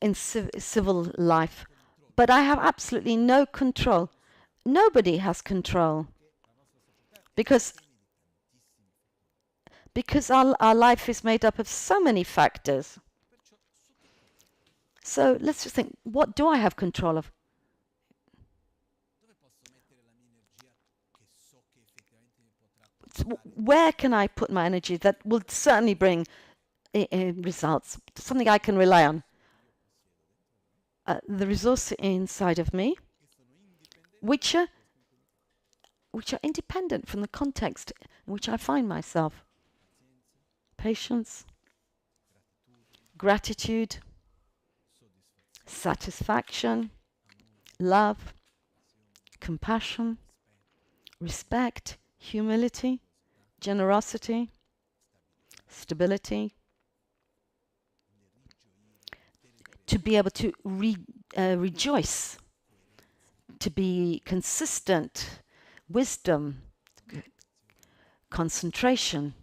in civil life. But I have absolutely no control. Nobody has control. Because our life is made up of so many factors. So let's just think, what do I have control of? Where can I put my energy that will certainly bring results? Something I can rely on. The resource inside of me, which are independent from the context in which I find myself. Patience, gratitude, satisfaction, love, compassion, respect, humility, generosity, stability, to be able to rejoice, to be consistent, wisdom, concentration.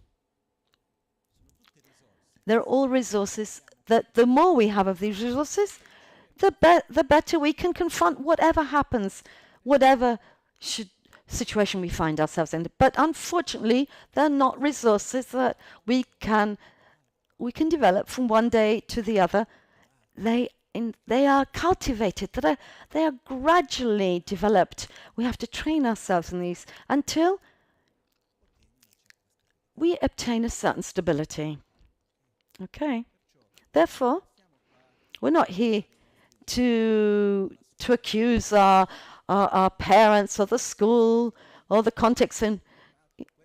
They're all resources that the more we have of these resources, the better we can confront whatever happens, whatever situation we find ourselves in. But unfortunately, they're not resources that we can develop from one day to the other. They are cultivated, they are gradually developed. We have to train ourselves in these until we obtain a certain stability. Okay. Therefore, we're not here to accuse our parents or the school or the context in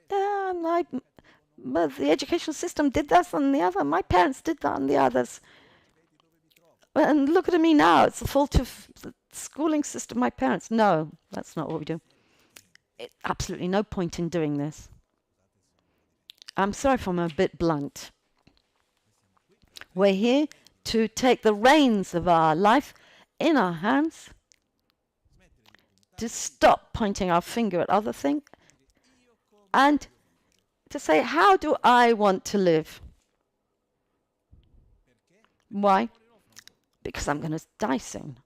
but the educational system did this and the other. My parents did that and the others. And look at me now. It's the fault of the schooling system, my parents. No, that's not what we do. Absolutely no point in doing this. I'm sorry if I'm a bit blunt. We're here to take the reins of our life in our hands, to stop pointing our finger at other things, and to say, how do I want to live? Why? Because I'm going to die soon.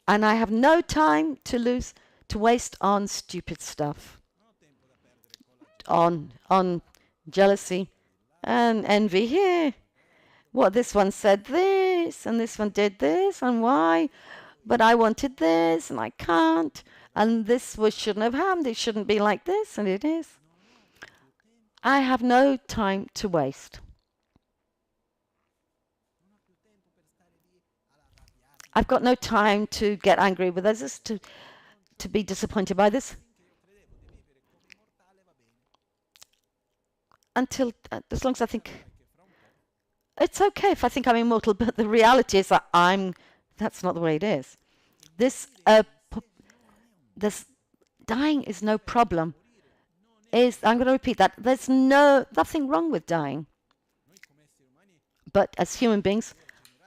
And I have no time to waste on stupid stuff, on jealousy and envy here. What, this one said this, and this one did this, and why? But I wanted this, and I can't. And this shouldn't have happened. It shouldn't be like this, and it is. I have no time to waste. I've got no time to get angry with others, to be disappointed by this. Until, as long as I think, it's okay if I think I'm immortal, but the reality is that that's not the way it is. This dying is no problem. I'm going to repeat that. There's nothing wrong with dying. But as human beings,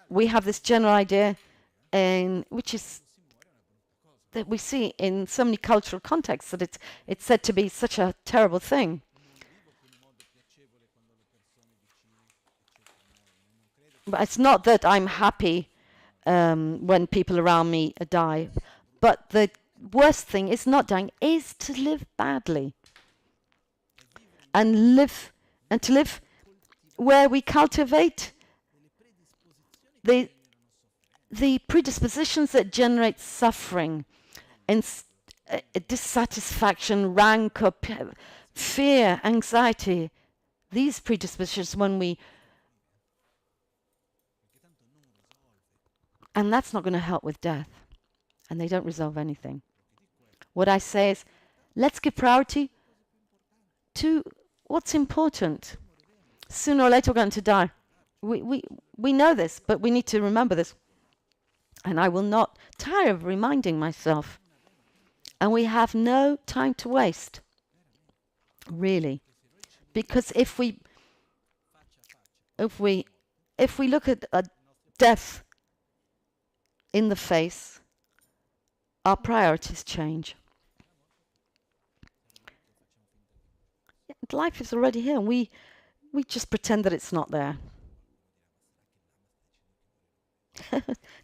we have this general idea, which is that we see in so many cultural contexts, that it's said to be such a terrible thing. But it's not that I'm happy when people around me die. But the worst thing is not dying, is to live badly. And to live where we cultivate the predispositions that generate suffering, and dissatisfaction, rancor, fear, anxiety. These predispositions, and that's not going to help with death. and they don't resolve anything. What I say is, let's give priority to what's important. Sooner or later we're going to die. We know this, but we need to remember this. And I will not tire of reminding myself. And we have no time to waste, really. Because if we look at a death in the face, our priorities change. Life is already here, and we just pretend that it's not there.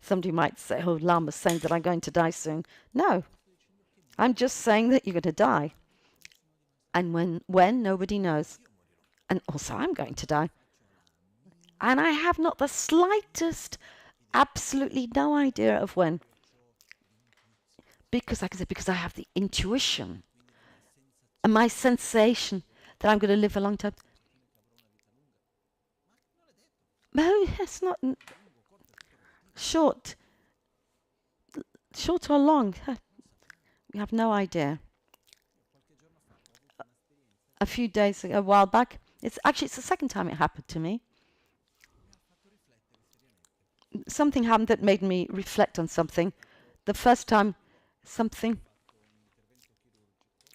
Somebody might say, oh, Lama's saying that I'm going to die soon. No, I'm just saying that you're going to die. And when nobody knows. And also I'm going to die. And I have not the slightest, absolutely no idea of when. Because, like I said, because I have the intuition and my sensation that I'm going to live a long time. No, it's not short or long. We have no idea. A few days ago, a while back, it's the second time it happened to me. Something happened that made me reflect on something. The first time,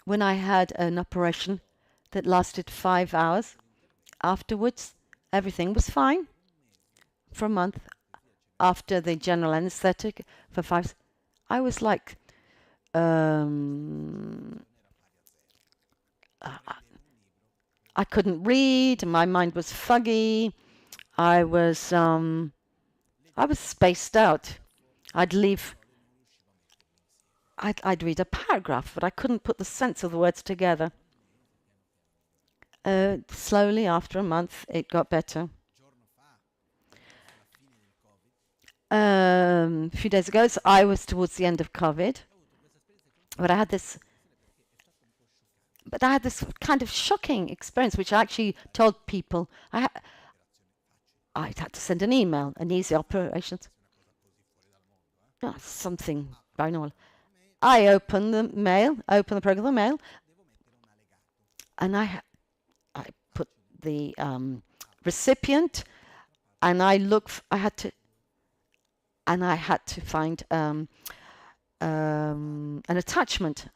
when I had an operation that lasted 5 hours. Afterwards, everything was fine. For a month, after the general anesthetic, for 5, I was like, I couldn't read. My mind was foggy. I was spaced out. I'd read a paragraph, but I couldn't put the sense of the words together. Slowly, after a month, it got better. A few days ago, so I was towards the end of COVID, but I had this kind of shocking experience, which I actually told people. I had to send an email, an easy operation. Something very normal. I opened the regular mail, and I put the recipient, and I had to find an attachment.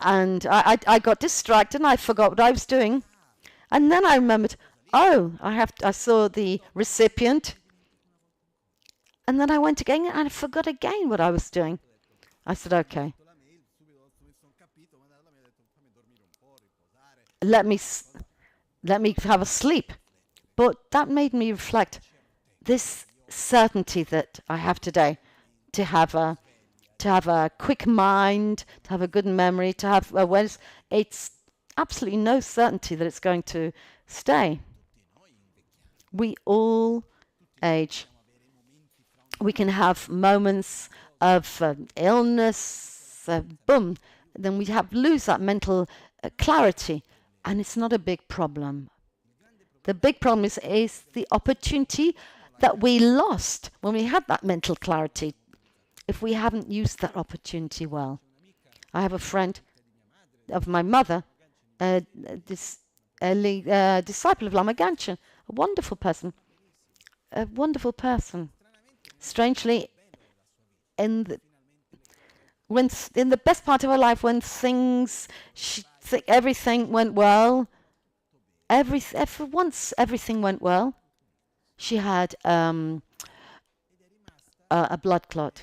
And I got distracted and I forgot what I was doing. And then I remembered, I saw the recipient. And then I went again and I forgot again what I was doing. I said, okay. Let me have a sleep. But that made me reflect this certainty that I have today, to have a quick mind, to have a good memory, to have awareness. It's absolutely no certainty that it's going to stay. We all age. We can have moments of illness, boom, then we lose that mental clarity, and it's not a big problem. The big problem is the opportunity that we lost when we had that mental clarity, if we haven't used that opportunity well. I have a friend of my mother, a disciple of Lama Gangchen, a wonderful person. Strangely, in the best part of her life, when everything went well, for once everything went well, she had a blood clot,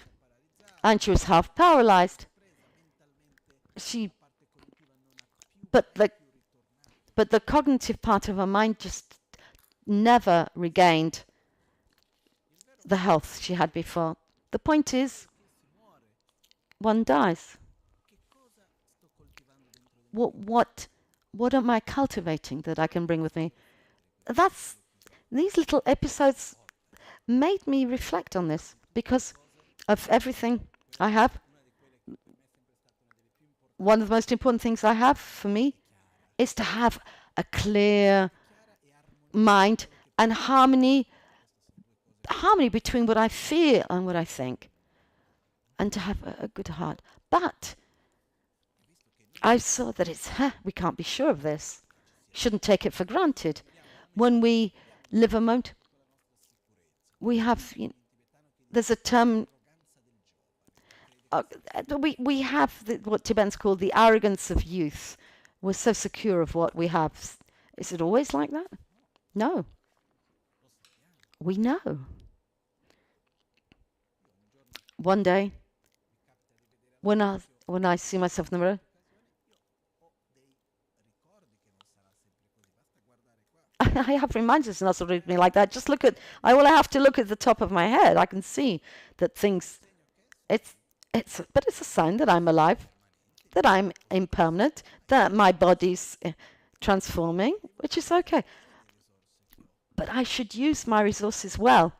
and she was half paralyzed. But the cognitive part of her mind just never regained the health she had before. The point is, one dies. What am I cultivating that I can bring with me? These little episodes made me reflect on this, because of everything I have. One of the most important things I have for me is to have a clear mind and harmony between what I feel and what I think. and to have a good heart. But I saw that we can't be sure of this. Shouldn't take it for granted. When we live a moment, we have, there's a term, we have what Tibetans call the arrogance of youth. We're so secure of what we have. Is it always like that? No. We know. One day, when I see myself in the mirror, I have reminders not to me like that. Just look at, I have to look at the top of my head. I can see that things, but it's a sign that I'm alive, that I'm impermanent, that my body's transforming, which is okay. But I should use my resources well,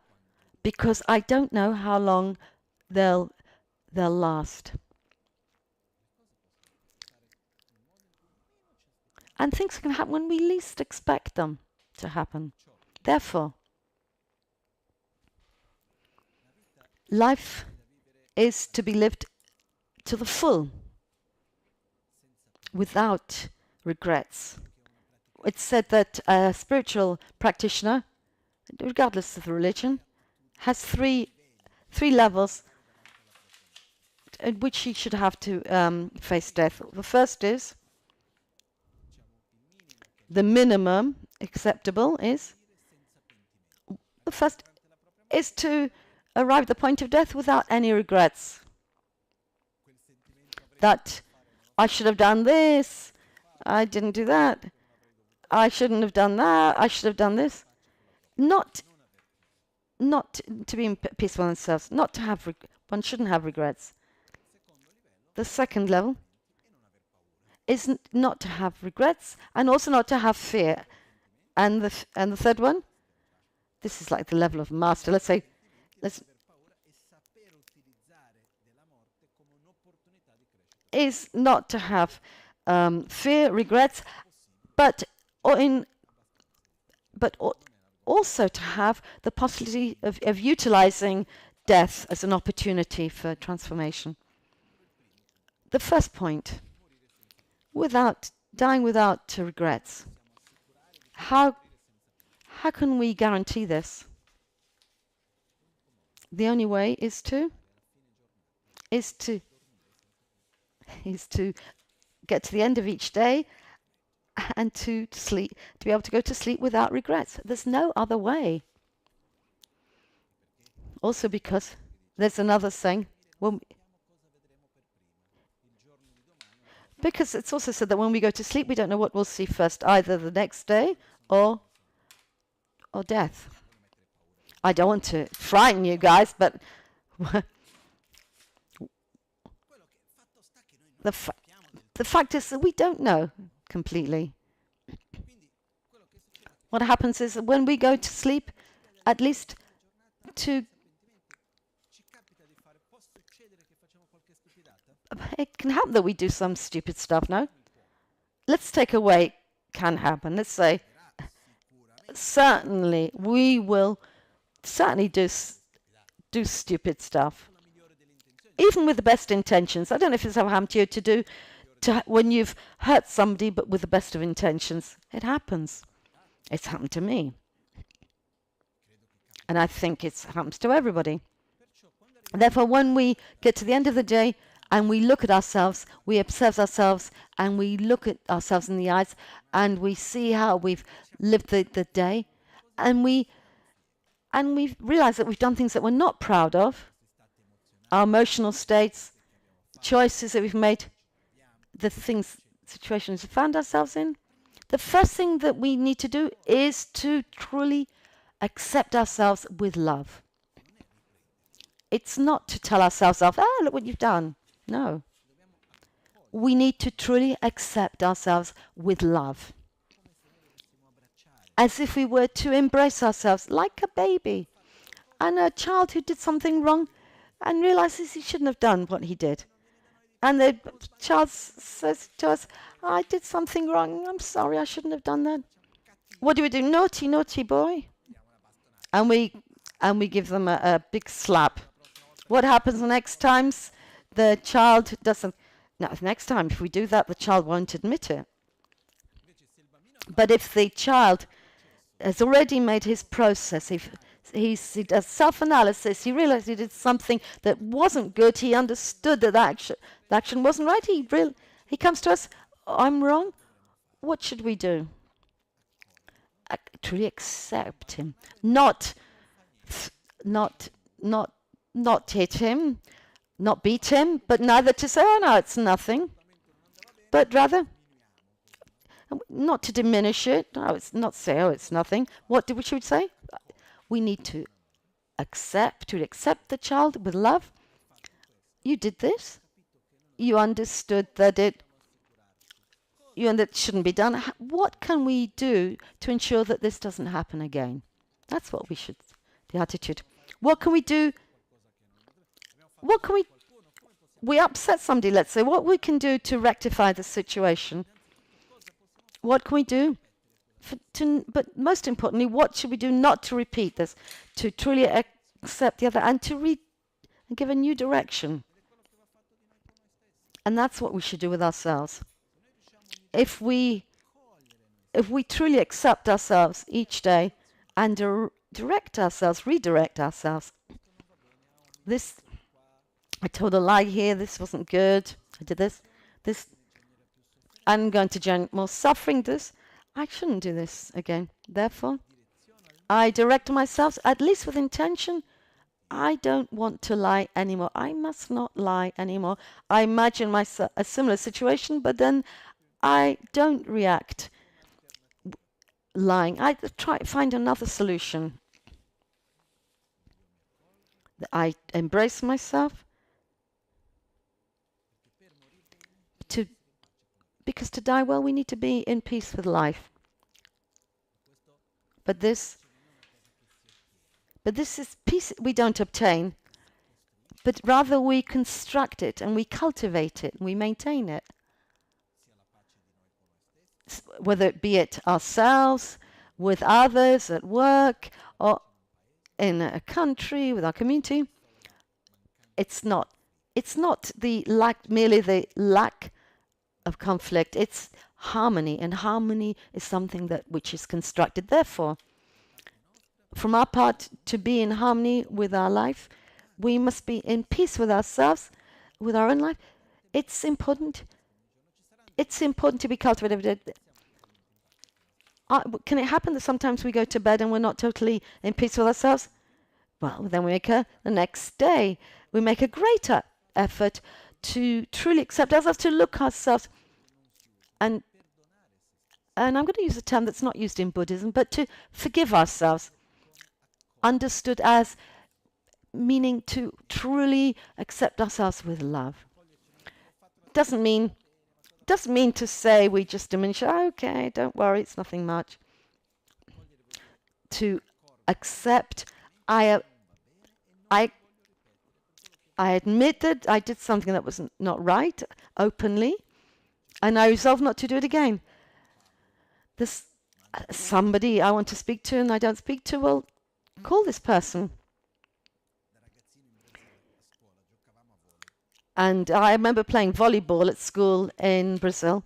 because I don't know how long they'll last. And things can happen when we least expect them to happen. Therefore, life is to be lived to the full, without regrets. It's said that a spiritual practitioner, regardless of the religion, has three levels in which he should have to face death. The first is, the minimum acceptable is, the first is to arrive at the point of death without any regrets. That I should have done this, I didn't do that, I shouldn't have done that, I should have done this. Not to be in peace with oneself, not to have, one shouldn't have regrets. The second level is not to have regrets and also not to have fear. And the third one, this is like the level of master. Let's say, is not to have fear, regrets, but also to have the possibility of utilizing death as an opportunity for transformation. The first point, dying without regrets. How can we guarantee this? The only way is to get to the end of each day and to sleep, to be able to go to sleep without regrets. There's no other way. Also because there's another saying, because it's also said that when we go to sleep, we don't know what we'll see first, either the next day or death. I don't want to frighten you guys, but the fact is that we don't know completely. What happens is that when we go to sleep, at least it can happen that we do some stupid stuff, no? Let's take away can happen. Let's say, certainly, we will do stupid stuff. Even with the best intentions. I don't know if it's ever happened to you when you've hurt somebody but with the best of intentions. It happens. It's happened to me. And I think it happens to everybody. Therefore, when we get to the end of the day and we look at ourselves, we observe ourselves, and we look at ourselves in the eyes, and we see how we've lived the day, and we realize that we've done things that we're not proud of, our emotional states, choices that we've made, situations we found ourselves in. The first thing that we need to do is to truly accept ourselves with love. It's not to tell ourselves off, look what you've done. No. We need to truly accept ourselves with love. As if we were to embrace ourselves like a baby. And a child who did something wrong and realizes he shouldn't have done what he did. And the child says to us, I did something wrong. I'm sorry, I shouldn't have done that. What do? Naughty, naughty boy. And we give them a big slap. What happens the next times the child doesn't? Now, next time, if we do that, the child won't admit it. But if the child has already made his process, if he does self-analysis, he realized he did something that wasn't good, he understood that the action wasn't right, he comes to us, I'm wrong, what should we do? Truly accept him, not hit him, not beat him, but neither to say, oh no, it's nothing, but rather not to diminish it. No, it's not say, oh, it's nothing. What should we say? We need to accept the child with love. You did this. You understood that it shouldn't be done. What can we do to ensure that this doesn't happen again? That's what we should, the attitude. What can we do? We upset somebody, let's say. What we can do to rectify the situation? What can we do? But most importantly, what should we do not to repeat this? To truly accept the other and to give a new direction. And that's what we should do with ourselves. If we truly accept ourselves each day and redirect ourselves. This, I told a lie here, this wasn't good, I did this, I'm going to generate more suffering, I shouldn't do this again. Therefore, I direct myself, at least with intention, I don't want to lie anymore. I must not lie anymore. I imagine myself a similar situation, but then I don't react lying. I try to find another solution. I embrace myself because to die well, we need to be in peace with life. But this is peace we don't obtain, but rather we construct it and we cultivate it and we maintain it. Whether it be it ourselves, with others, at work, or in a country, with our community. It's not merely the lack of conflict, it's harmony, and harmony is something which is constructed. Therefore, from our part, to be in harmony with our life, we must be in peace with ourselves, with our own life. It's important to be cultivated. Can it happen that sometimes we go to bed and we're not totally in peace with ourselves? Well, then the next day, we make a greater effort to truly accept ourselves, to look ourselves, and I'm going to use a term that's not used in Buddhism, but to forgive ourselves, understood as meaning to truly accept ourselves with love. Doesn't mean to say we just diminish, okay, don't worry, it's nothing much. To accept, I admit that I did something that was not right, openly, and I resolve not to do it again. This somebody I want to speak to and I don't speak to, well, call this person. And I remember playing volleyball at school in Brazil,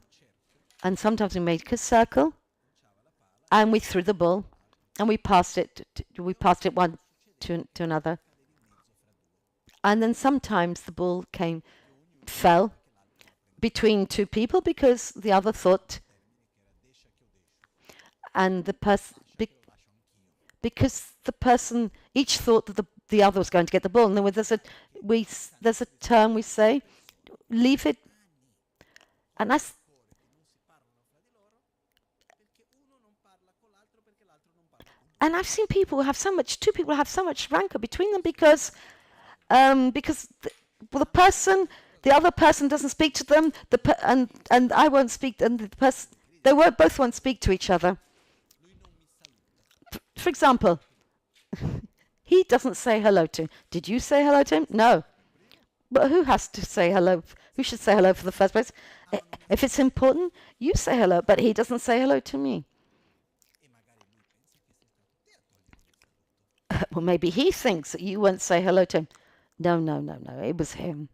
and sometimes we made a circle, and we threw the ball, and we passed it one to another. And then sometimes the ball fell between two people because the other thought, and because the person each thought that the other was going to get the ball. And then there's a term we say, leave it. And I've seen two people have so much rancor between them because the other person doesn't speak to them, and I won't speak, and they both won't speak to each other. For example, he doesn't say hello to him. Did you say hello to him? No. But who has to say hello? Who should say hello for the first place? If it's important, you say hello, but he doesn't say hello to me. Well, maybe he thinks that you won't say hello to him. No, it was him.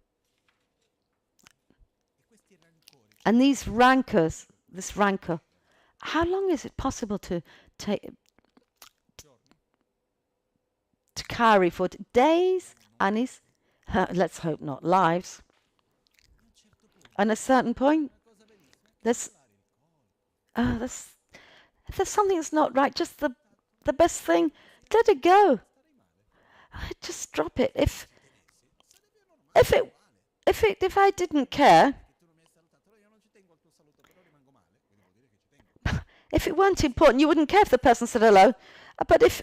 And these rancors, this rancor, how long is it possible to carry for days, Anis? Let's hope not lives. And at a certain point, if there's something that's not right, just the best thing, let it go. Just drop it. If I didn't care, if it weren't important, you wouldn't care if the person said hello. But if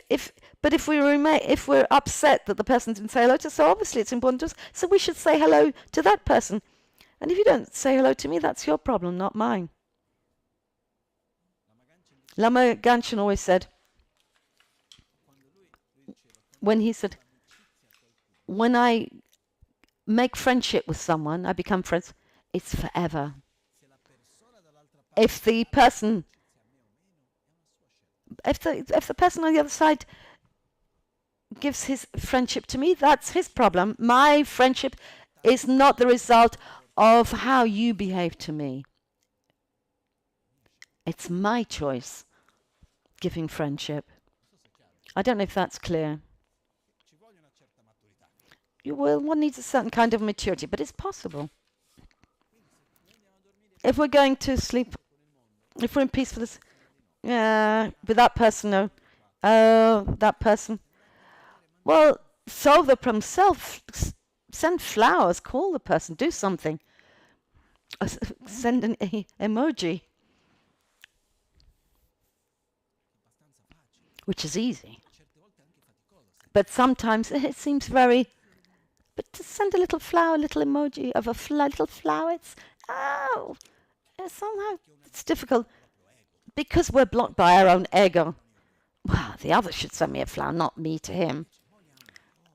we're upset that the person didn't say hello to us, so obviously it's important to us. So we should say hello to that person. And if you don't say hello to me, that's your problem, not mine. Lama Gangchen always said, when I make friendship with someone, I become friends, it's forever. If the person on the other side gives his friendship to me, that's his problem. My friendship is not the result of how you behave to me. It's my choice, giving friendship. I don't know if that's clear. Well, one needs a certain kind of maturity, but it's possible. If we're going to sleep, if we're in peace with this, with that person, no. Oh, that person. Well, solve the problem. Send flowers, call the person, do something. Send an emoji. Which is easy. But sometimes it seems very... But to send a little flower, a little emoji of a little flower, somehow it's difficult. Because we're blocked by our own ego. Well, the other should send me a flower, not me to him.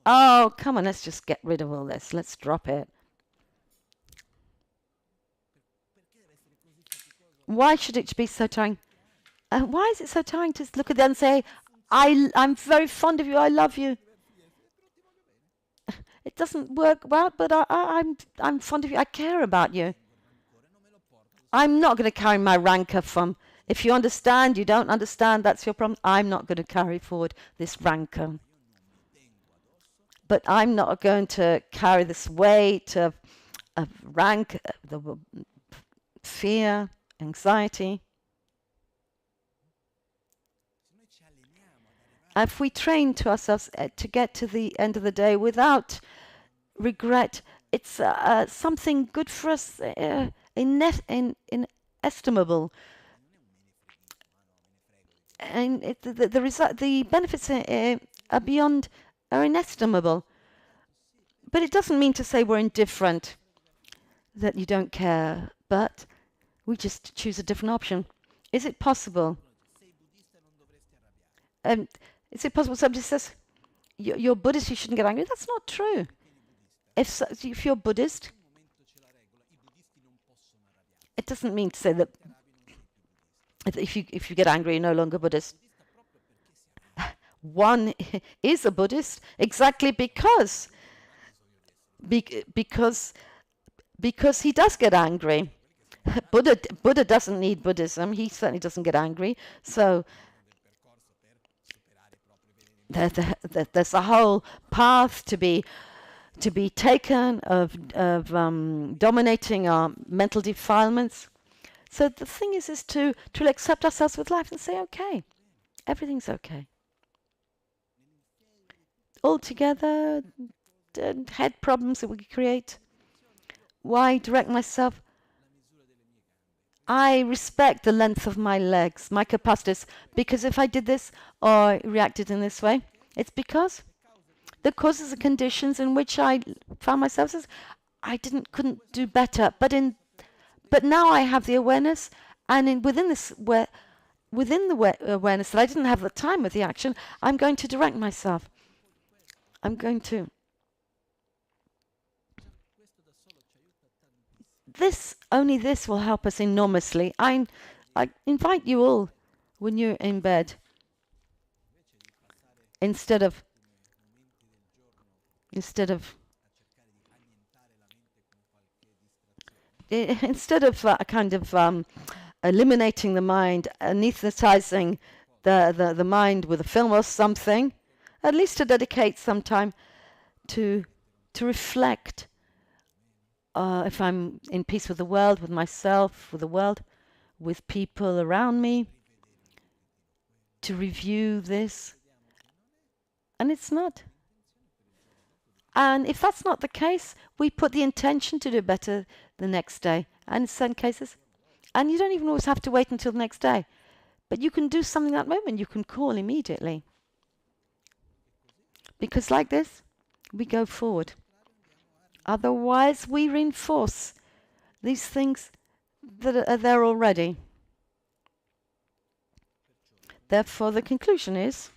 Oh, come on, let's just get rid of all this. Let's drop it. Why should it be so tiring? Why is it so tiring to look at them and say, I'm very fond of you, I love you? It doesn't work well, but I'm fond of you, I care about you. I'm not going to carry my rancor from... If you understand, you don't understand, that's your problem. I'm not going to carry forward this rancor. But I'm not going to carry this weight of rank, the fear, anxiety. If we train to ourselves to get to the end of the day without regret, it's something good for us, inestimable. And the benefits are inestimable. But it doesn't mean to say we're indifferent, that you don't care, but we just choose a different option. Is it possible? Is it possible somebody says, you're Buddhist, you shouldn't get angry? That's not true. If you're Buddhist, it doesn't mean to say that if you get angry, you're no longer Buddhist. One is a Buddhist exactly because he does get angry. Buddha doesn't need Buddhism. He certainly doesn't get angry. So there's a whole path to be taken of dominating our mental defilements. So the thing is to accept ourselves with life and say, okay, everything's okay. All together, head problems that we create. Why direct myself? I respect the length of my legs, my capacities, because if I did this or reacted in this way, it's because the causes and conditions in which I found myself, I couldn't do better. But now I have the awareness, and within the awareness that I didn't have the time with the action, I'm going to direct myself. I'm going to. Only this will help us enormously. I invite you all, when you're in bed, instead of instead of a kind of eliminating the mind, anesthetizing the mind with a film or something, at least to dedicate some time to reflect. If I'm in peace with the world, with myself, with the world, with people around me, to review this. And it's not. And if that's not the case, we put the intention to do better the next day. And in certain cases, and you don't even always have to wait until the next day, but you can do something that moment. You can call immediately. Because like this, we go forward. Otherwise, we reinforce these things that are there already. Therefore, the conclusion is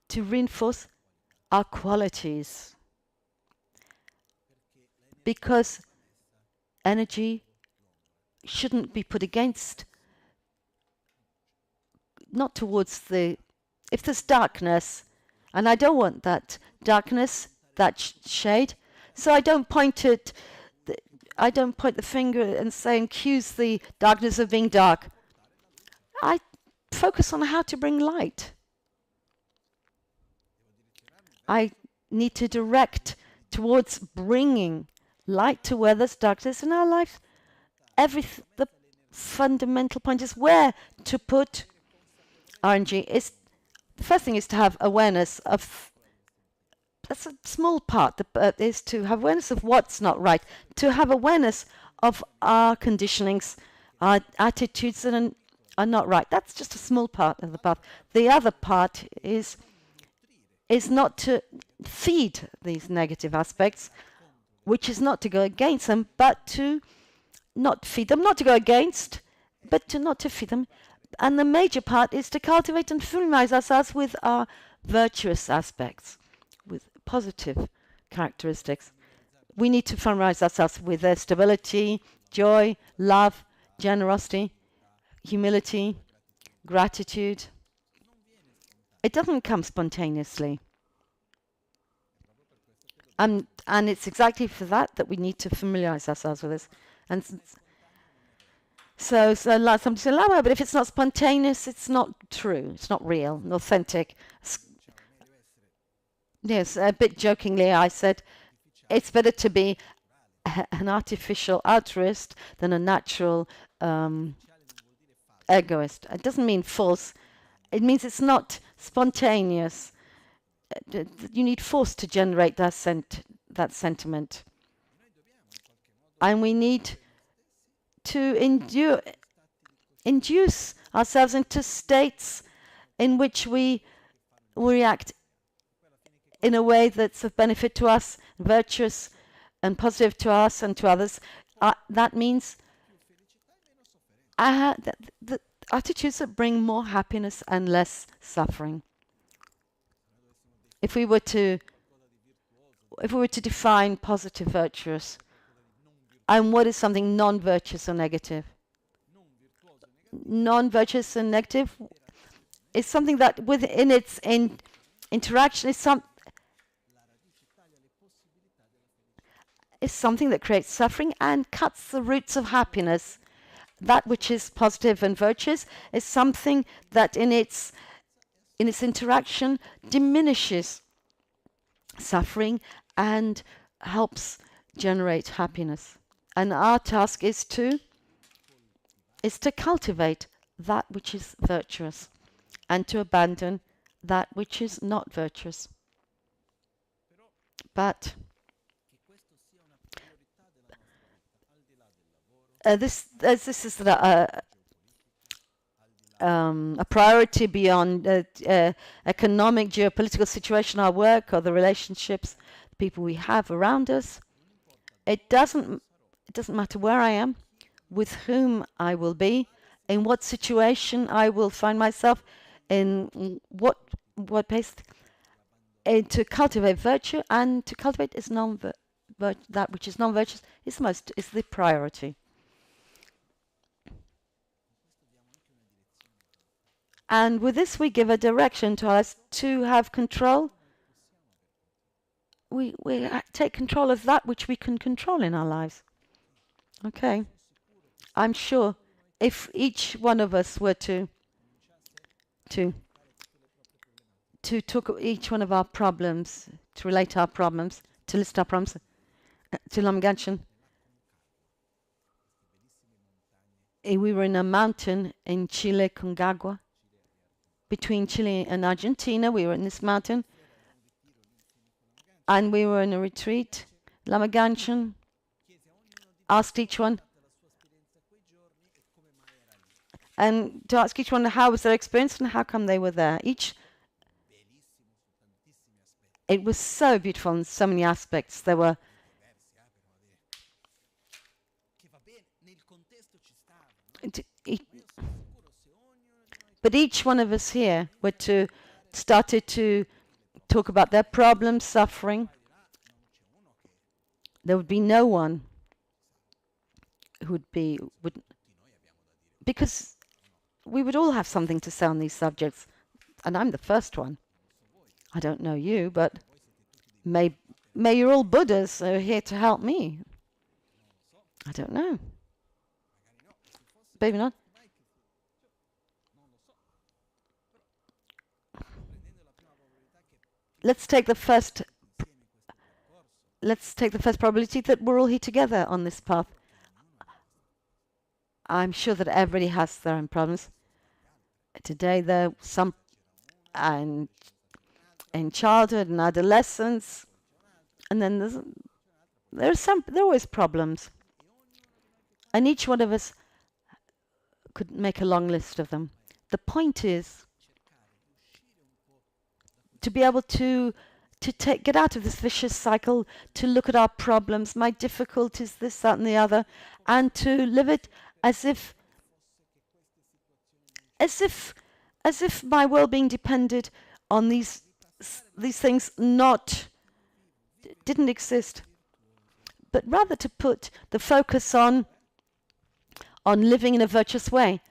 to reinforce our qualities. Because energy shouldn't be put against, not towards the, if there's darkness, and I don't want that darkness, that shade, so I don't point the finger and say, accuse the darkness of being dark. I focus on how to bring light. I need to direct towards bringing light to where there's darkness in our life. The fundamental point is where to put RNG. The first thing is to have awareness of, that's a small part, is to have awareness of what's not right, to have awareness of our conditionings, our attitudes that are not right. That's just a small part of the path. The other part is not to feed these negative aspects, which is not to go against them, but to not feed them, not to go against, but to not to feed them. And the major part is to cultivate and familiarize ourselves with our virtuous aspects, with positive characteristics. We need to familiarize ourselves with their stability, joy, love, generosity, humility, gratitude. It doesn't come spontaneously. And it's exactly for that we need to familiarize ourselves with this. And so somebody said, Lama, but if it's not spontaneous, it's not true. It's not real, and authentic. Yes, a bit jokingly, I said, it's better to be an artificial altruist than a natural egoist. It doesn't mean false. It means it's not spontaneous. You need force to generate that sentiment. And we need to induce ourselves into states in which we react in a way that's of benefit to us, virtuous and positive to us and to others. That means the attitudes that bring more happiness and less suffering. If we were to define positive, virtuous, and what is something non-virtuous or negative? Non-virtuous and negative is something that within its interaction is something that creates suffering and cuts the roots of happiness. That which is positive and virtuous is something that in its interaction diminishes suffering and helps generate happiness. And our task is to cultivate that which is virtuous and to abandon that which is not virtuous. But this is a priority beyond economic, geopolitical situation, our work, or the relationships, the people we have around us. It doesn't matter where I am, with whom I will be, in what situation I will find myself, in what pace. To cultivate virtue and to cultivate is that which is non-virtuous is the priority. And with this, we give a direction to us to have control. we take control of that which we can control in our lives. Okay. I'm sure if each one of us were to talk each one of our problems, to relate our problems, to list our problems to Lama Gangchen. We were in a mountain in Chile, Concagua, between Chile and Argentina. We were in this mountain, and we were in a retreat. Lama Gangchen asked each one, and to ask each one how was their experience and how come they were there. It was so beautiful in so many aspects. There were but each one of us here started to talk about their problems, suffering. There would be no one who would because we would all have something to say on these subjects, and I'm the first one. I don't know you, but may you're all Buddhas who are here to help me. I don't know. Maybe not. Let's take the first probability that we're all here together on this path. I'm sure that everybody has their own problems. Today there are some in childhood and adolescence, and then there are always problems. And each one of us could make a long list of them. The point is to be able to get out of this vicious cycle, to look at our problems, my difficulties, this, that, and the other, and to live it as if my well-being depended on these things didn't exist, but rather to put the focus on living in a virtuous way.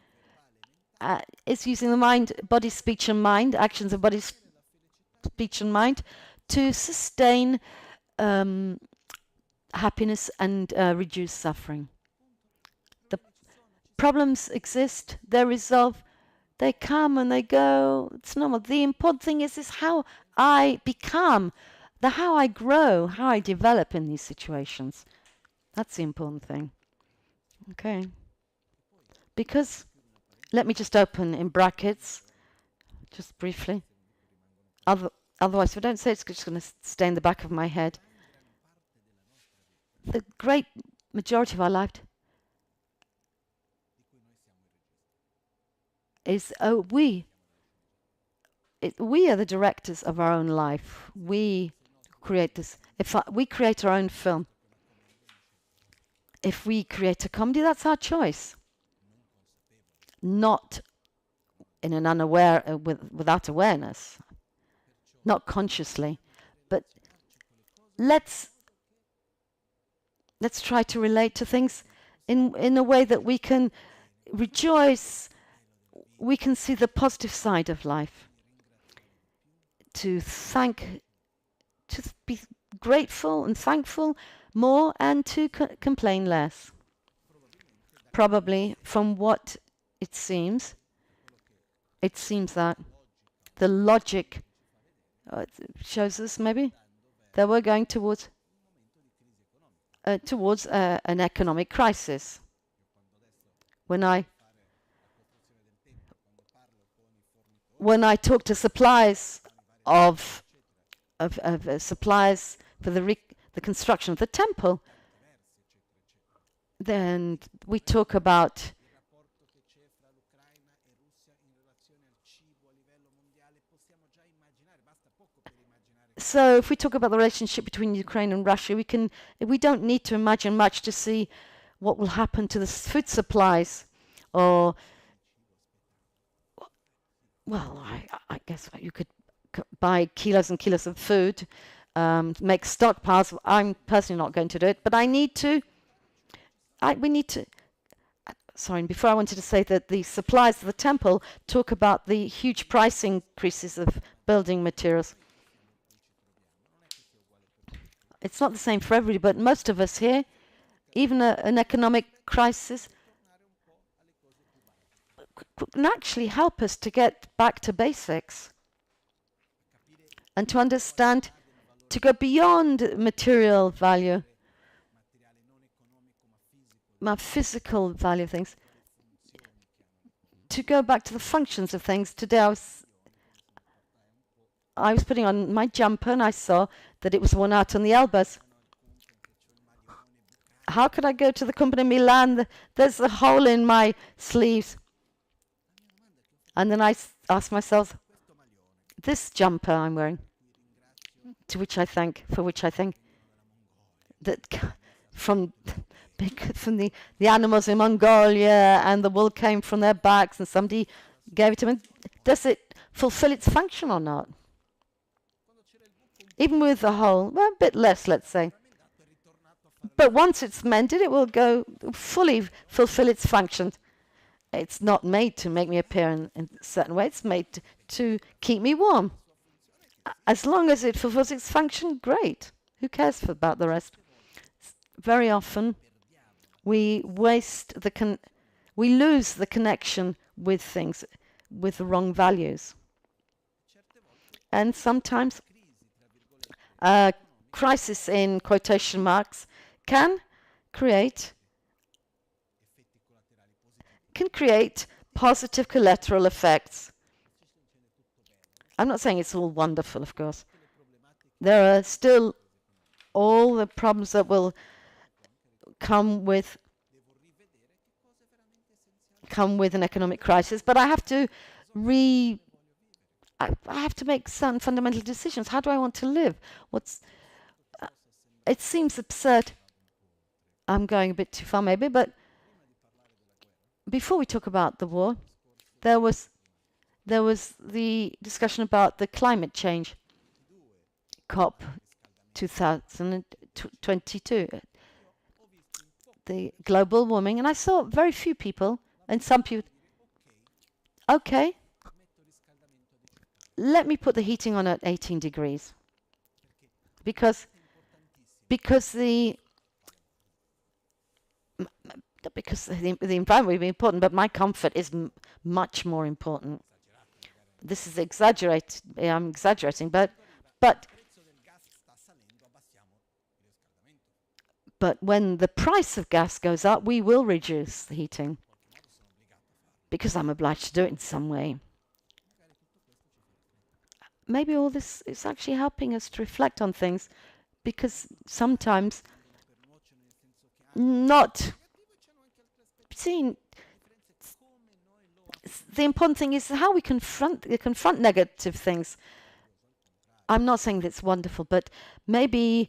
It's using the mind, body, speech, and mind, actions of body, speech, and mind, to sustain happiness and reduce suffering. The problems exist, they're resolved, they come and they go. It's normal. The important thing is how I become, how I grow, how I develop in these situations. That's the important thing. Okay. Because, let me just open in brackets, just briefly. Otherwise, if I don't say it, it's just going to stay in the back of my head. The great majority of our life is we are the directors of our own life. We create this. We create our own film. If we create a comedy, that's our choice. Not in an without awareness, not consciously, but let's try to relate to things in a way that we can rejoice. We can see the positive side of life. To be grateful and thankful more, and to complain less. Probably from what it seems that the logic shows us maybe that we're going towards an economic crisis. When I talk to suppliers of suppliers for the construction of the temple, then we talk about so if we talk about the relationship between Ukraine and Russia, we don't need to imagine much to see what will happen to the food supplies, or well, I guess you could buy kilos and kilos of food, make stockpiles. I'm personally not going to do it, but we need to. Sorry, and before I wanted to say that the suppliers of the temple talk about the huge price increases of building materials. it's not the same for everybody, but most of us here, even an economic crisis, can actually help us to get back to basics and to understand, to go beyond material value, my physical value of things, to go back to the functions of things. Today I was putting on my jumper and I saw that it was worn out on the elbows. How could I go to the Kunpen in Milan? There's a hole in my sleeves. And then I asked myself, this jumper I'm wearing, for which I think that from the animals in Mongolia, and the wool came from their backs, and somebody gave it to me. Does it fulfill its function or not? Even with the hole, well, a bit less, let's say. But once it's mended, it will go fully fulfill its function. It's not made to make me appear in a certain way. It's made to keep me warm. As long as it fulfills its function, great. Who cares about the rest? Very often, we lose the connection with things, with the wrong values. And sometimes crisis in quotation marks can create positive collateral effects. I'm not saying it's all wonderful, of course. There are still all the problems that will come with an economic crisis, but I have to make some fundamental decisions. How do I want to live? It seems absurd. I'm going a bit too far maybe, but before we talk about the war, there was the discussion about the climate change, COP 2022, the global warming, and I saw very few people, and some people, okay, let me put the heating on at 18 degrees, because the environment will be important, but my comfort is much more important. This is I'm exaggerating, but when the price of gas goes up, we will reduce the heating, because I'm obliged to do it in some way. Maybe all this is actually helping us to reflect on things, because sometimes not seen. The important thing is how we confront negative things. I'm not saying that's wonderful, but maybe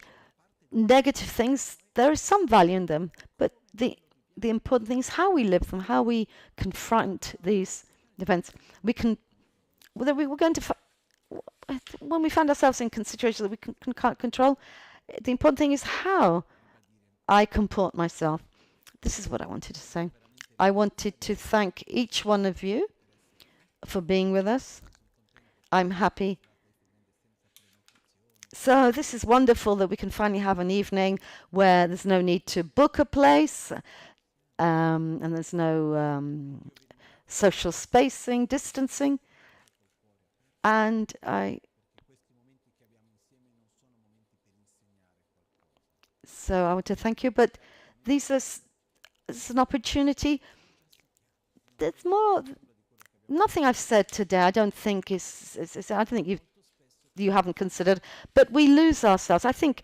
negative things, there is some value in them, but the important thing is how we live them, how we confront these events. We're going to when we find ourselves in situations that we can't control, the important thing is how I comport myself. This is what I wanted to say. I wanted to thank each one of you for being with us. I'm happy. So this is wonderful that we can finally have an evening where there's no need to book a place, and there's no social spacing, distancing. And I want to thank you, but it's an opportunity. There's more. Nothing I've said today I don't think I don't think you haven't considered, but we lose ourselves. I think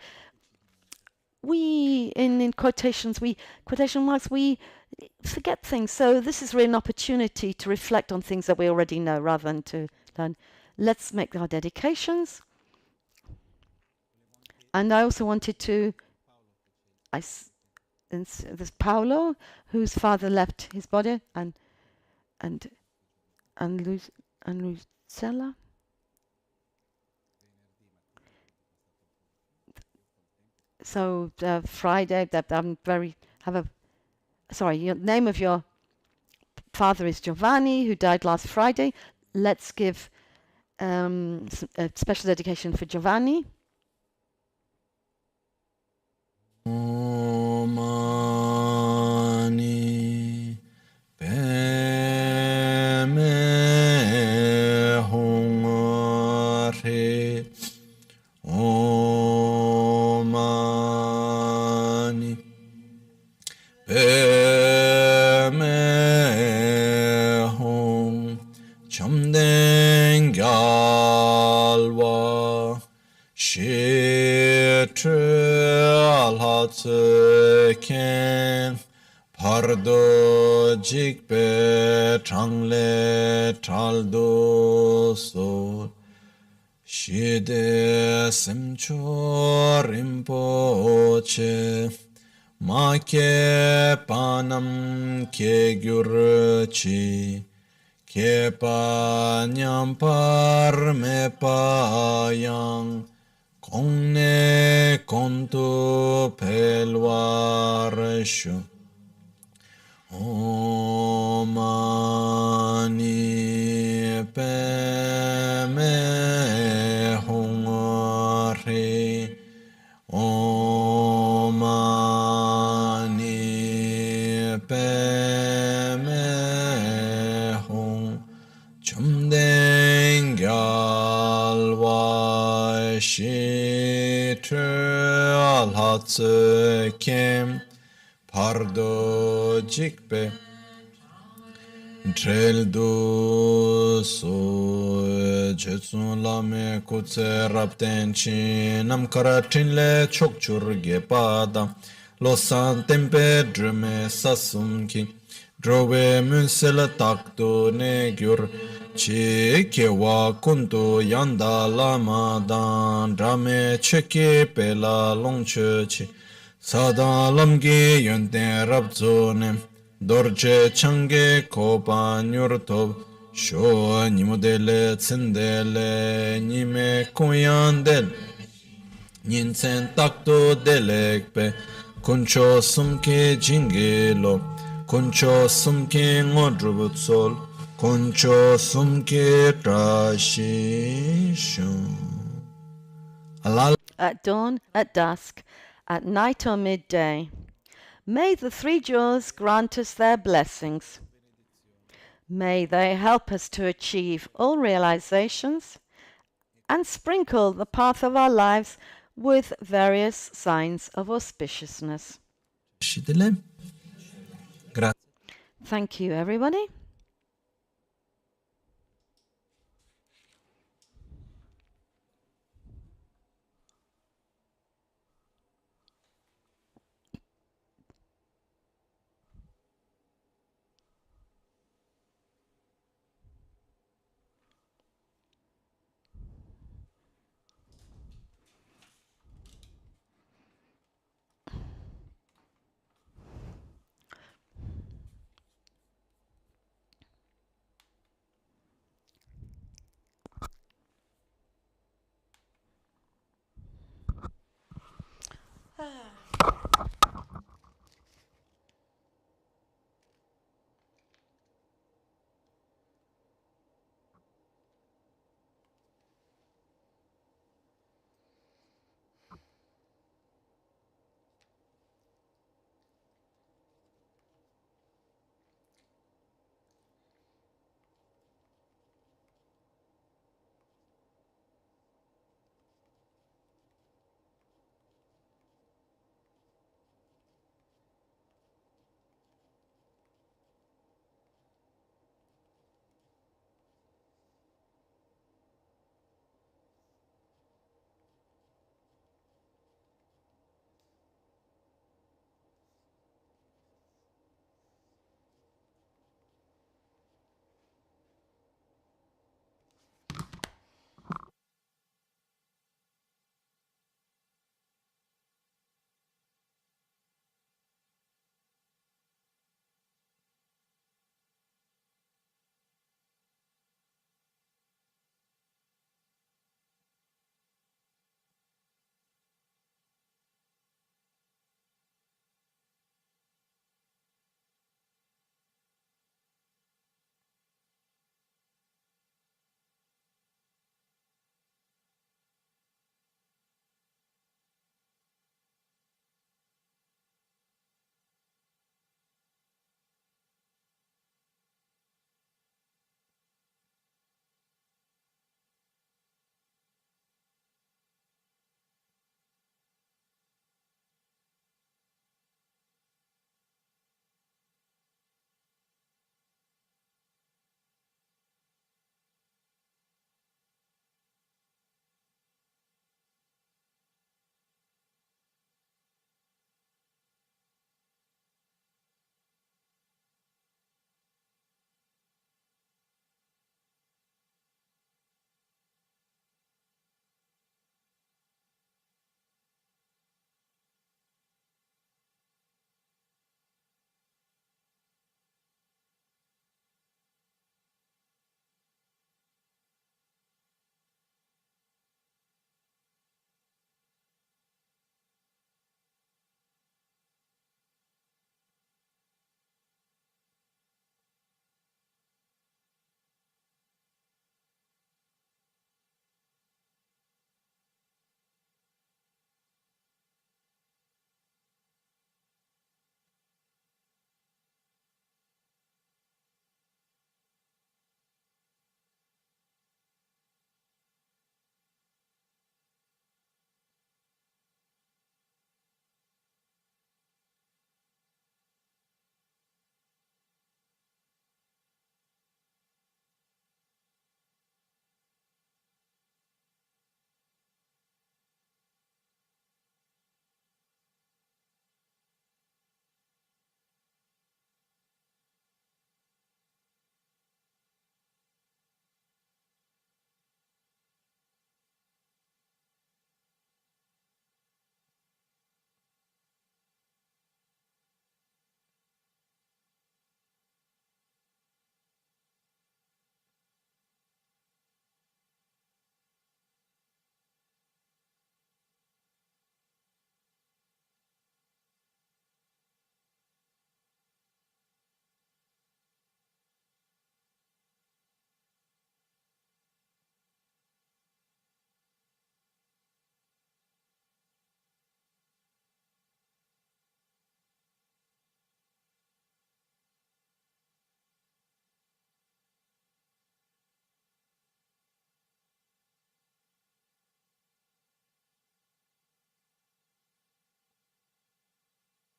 we in quotation marks, we forget things. So this is really an opportunity to reflect on things that we already know rather than to learn. Let's make our dedications. And I also wanted to, there's Paolo, whose father left his body, and Lucella. So Friday, your name of your father is Giovanni, who died last Friday. Let's give a special dedication for Giovanni. hong chamden galwa shi la tsu ken pardo jikpe changle chaldo so shide semcho rinpoche ma ke panam ke gyurchi ke pa nyam par me pa yang kongne kontu pelwar shu Om Mani Padme Hum Re Om Mani Padme Hum Chumden Galwa Shi Alhatsu Kem Pardo jikpe Treldu so jetsun lame kutse rapten chi nam karatin le chokchur gepada losan tempe drume sasumki drove munsel takto ne gyur chi kewa kunto yanda lama dan drame cheke pela longche chi Sada lamge yonten rabzone dorje change kopa nyurtob sho nimodele tsendele nime kuyandel ninsen takto delekpe kuncho sumke jingelo kuncho sumke ngodrubutsol kuncho sumke trashisho At dawn, at dusk, at night or midday. May the three jewels grant us their blessings. May they help us to achieve all realizations and sprinkle the path of our lives with various signs of auspiciousness. Thank you, everybody.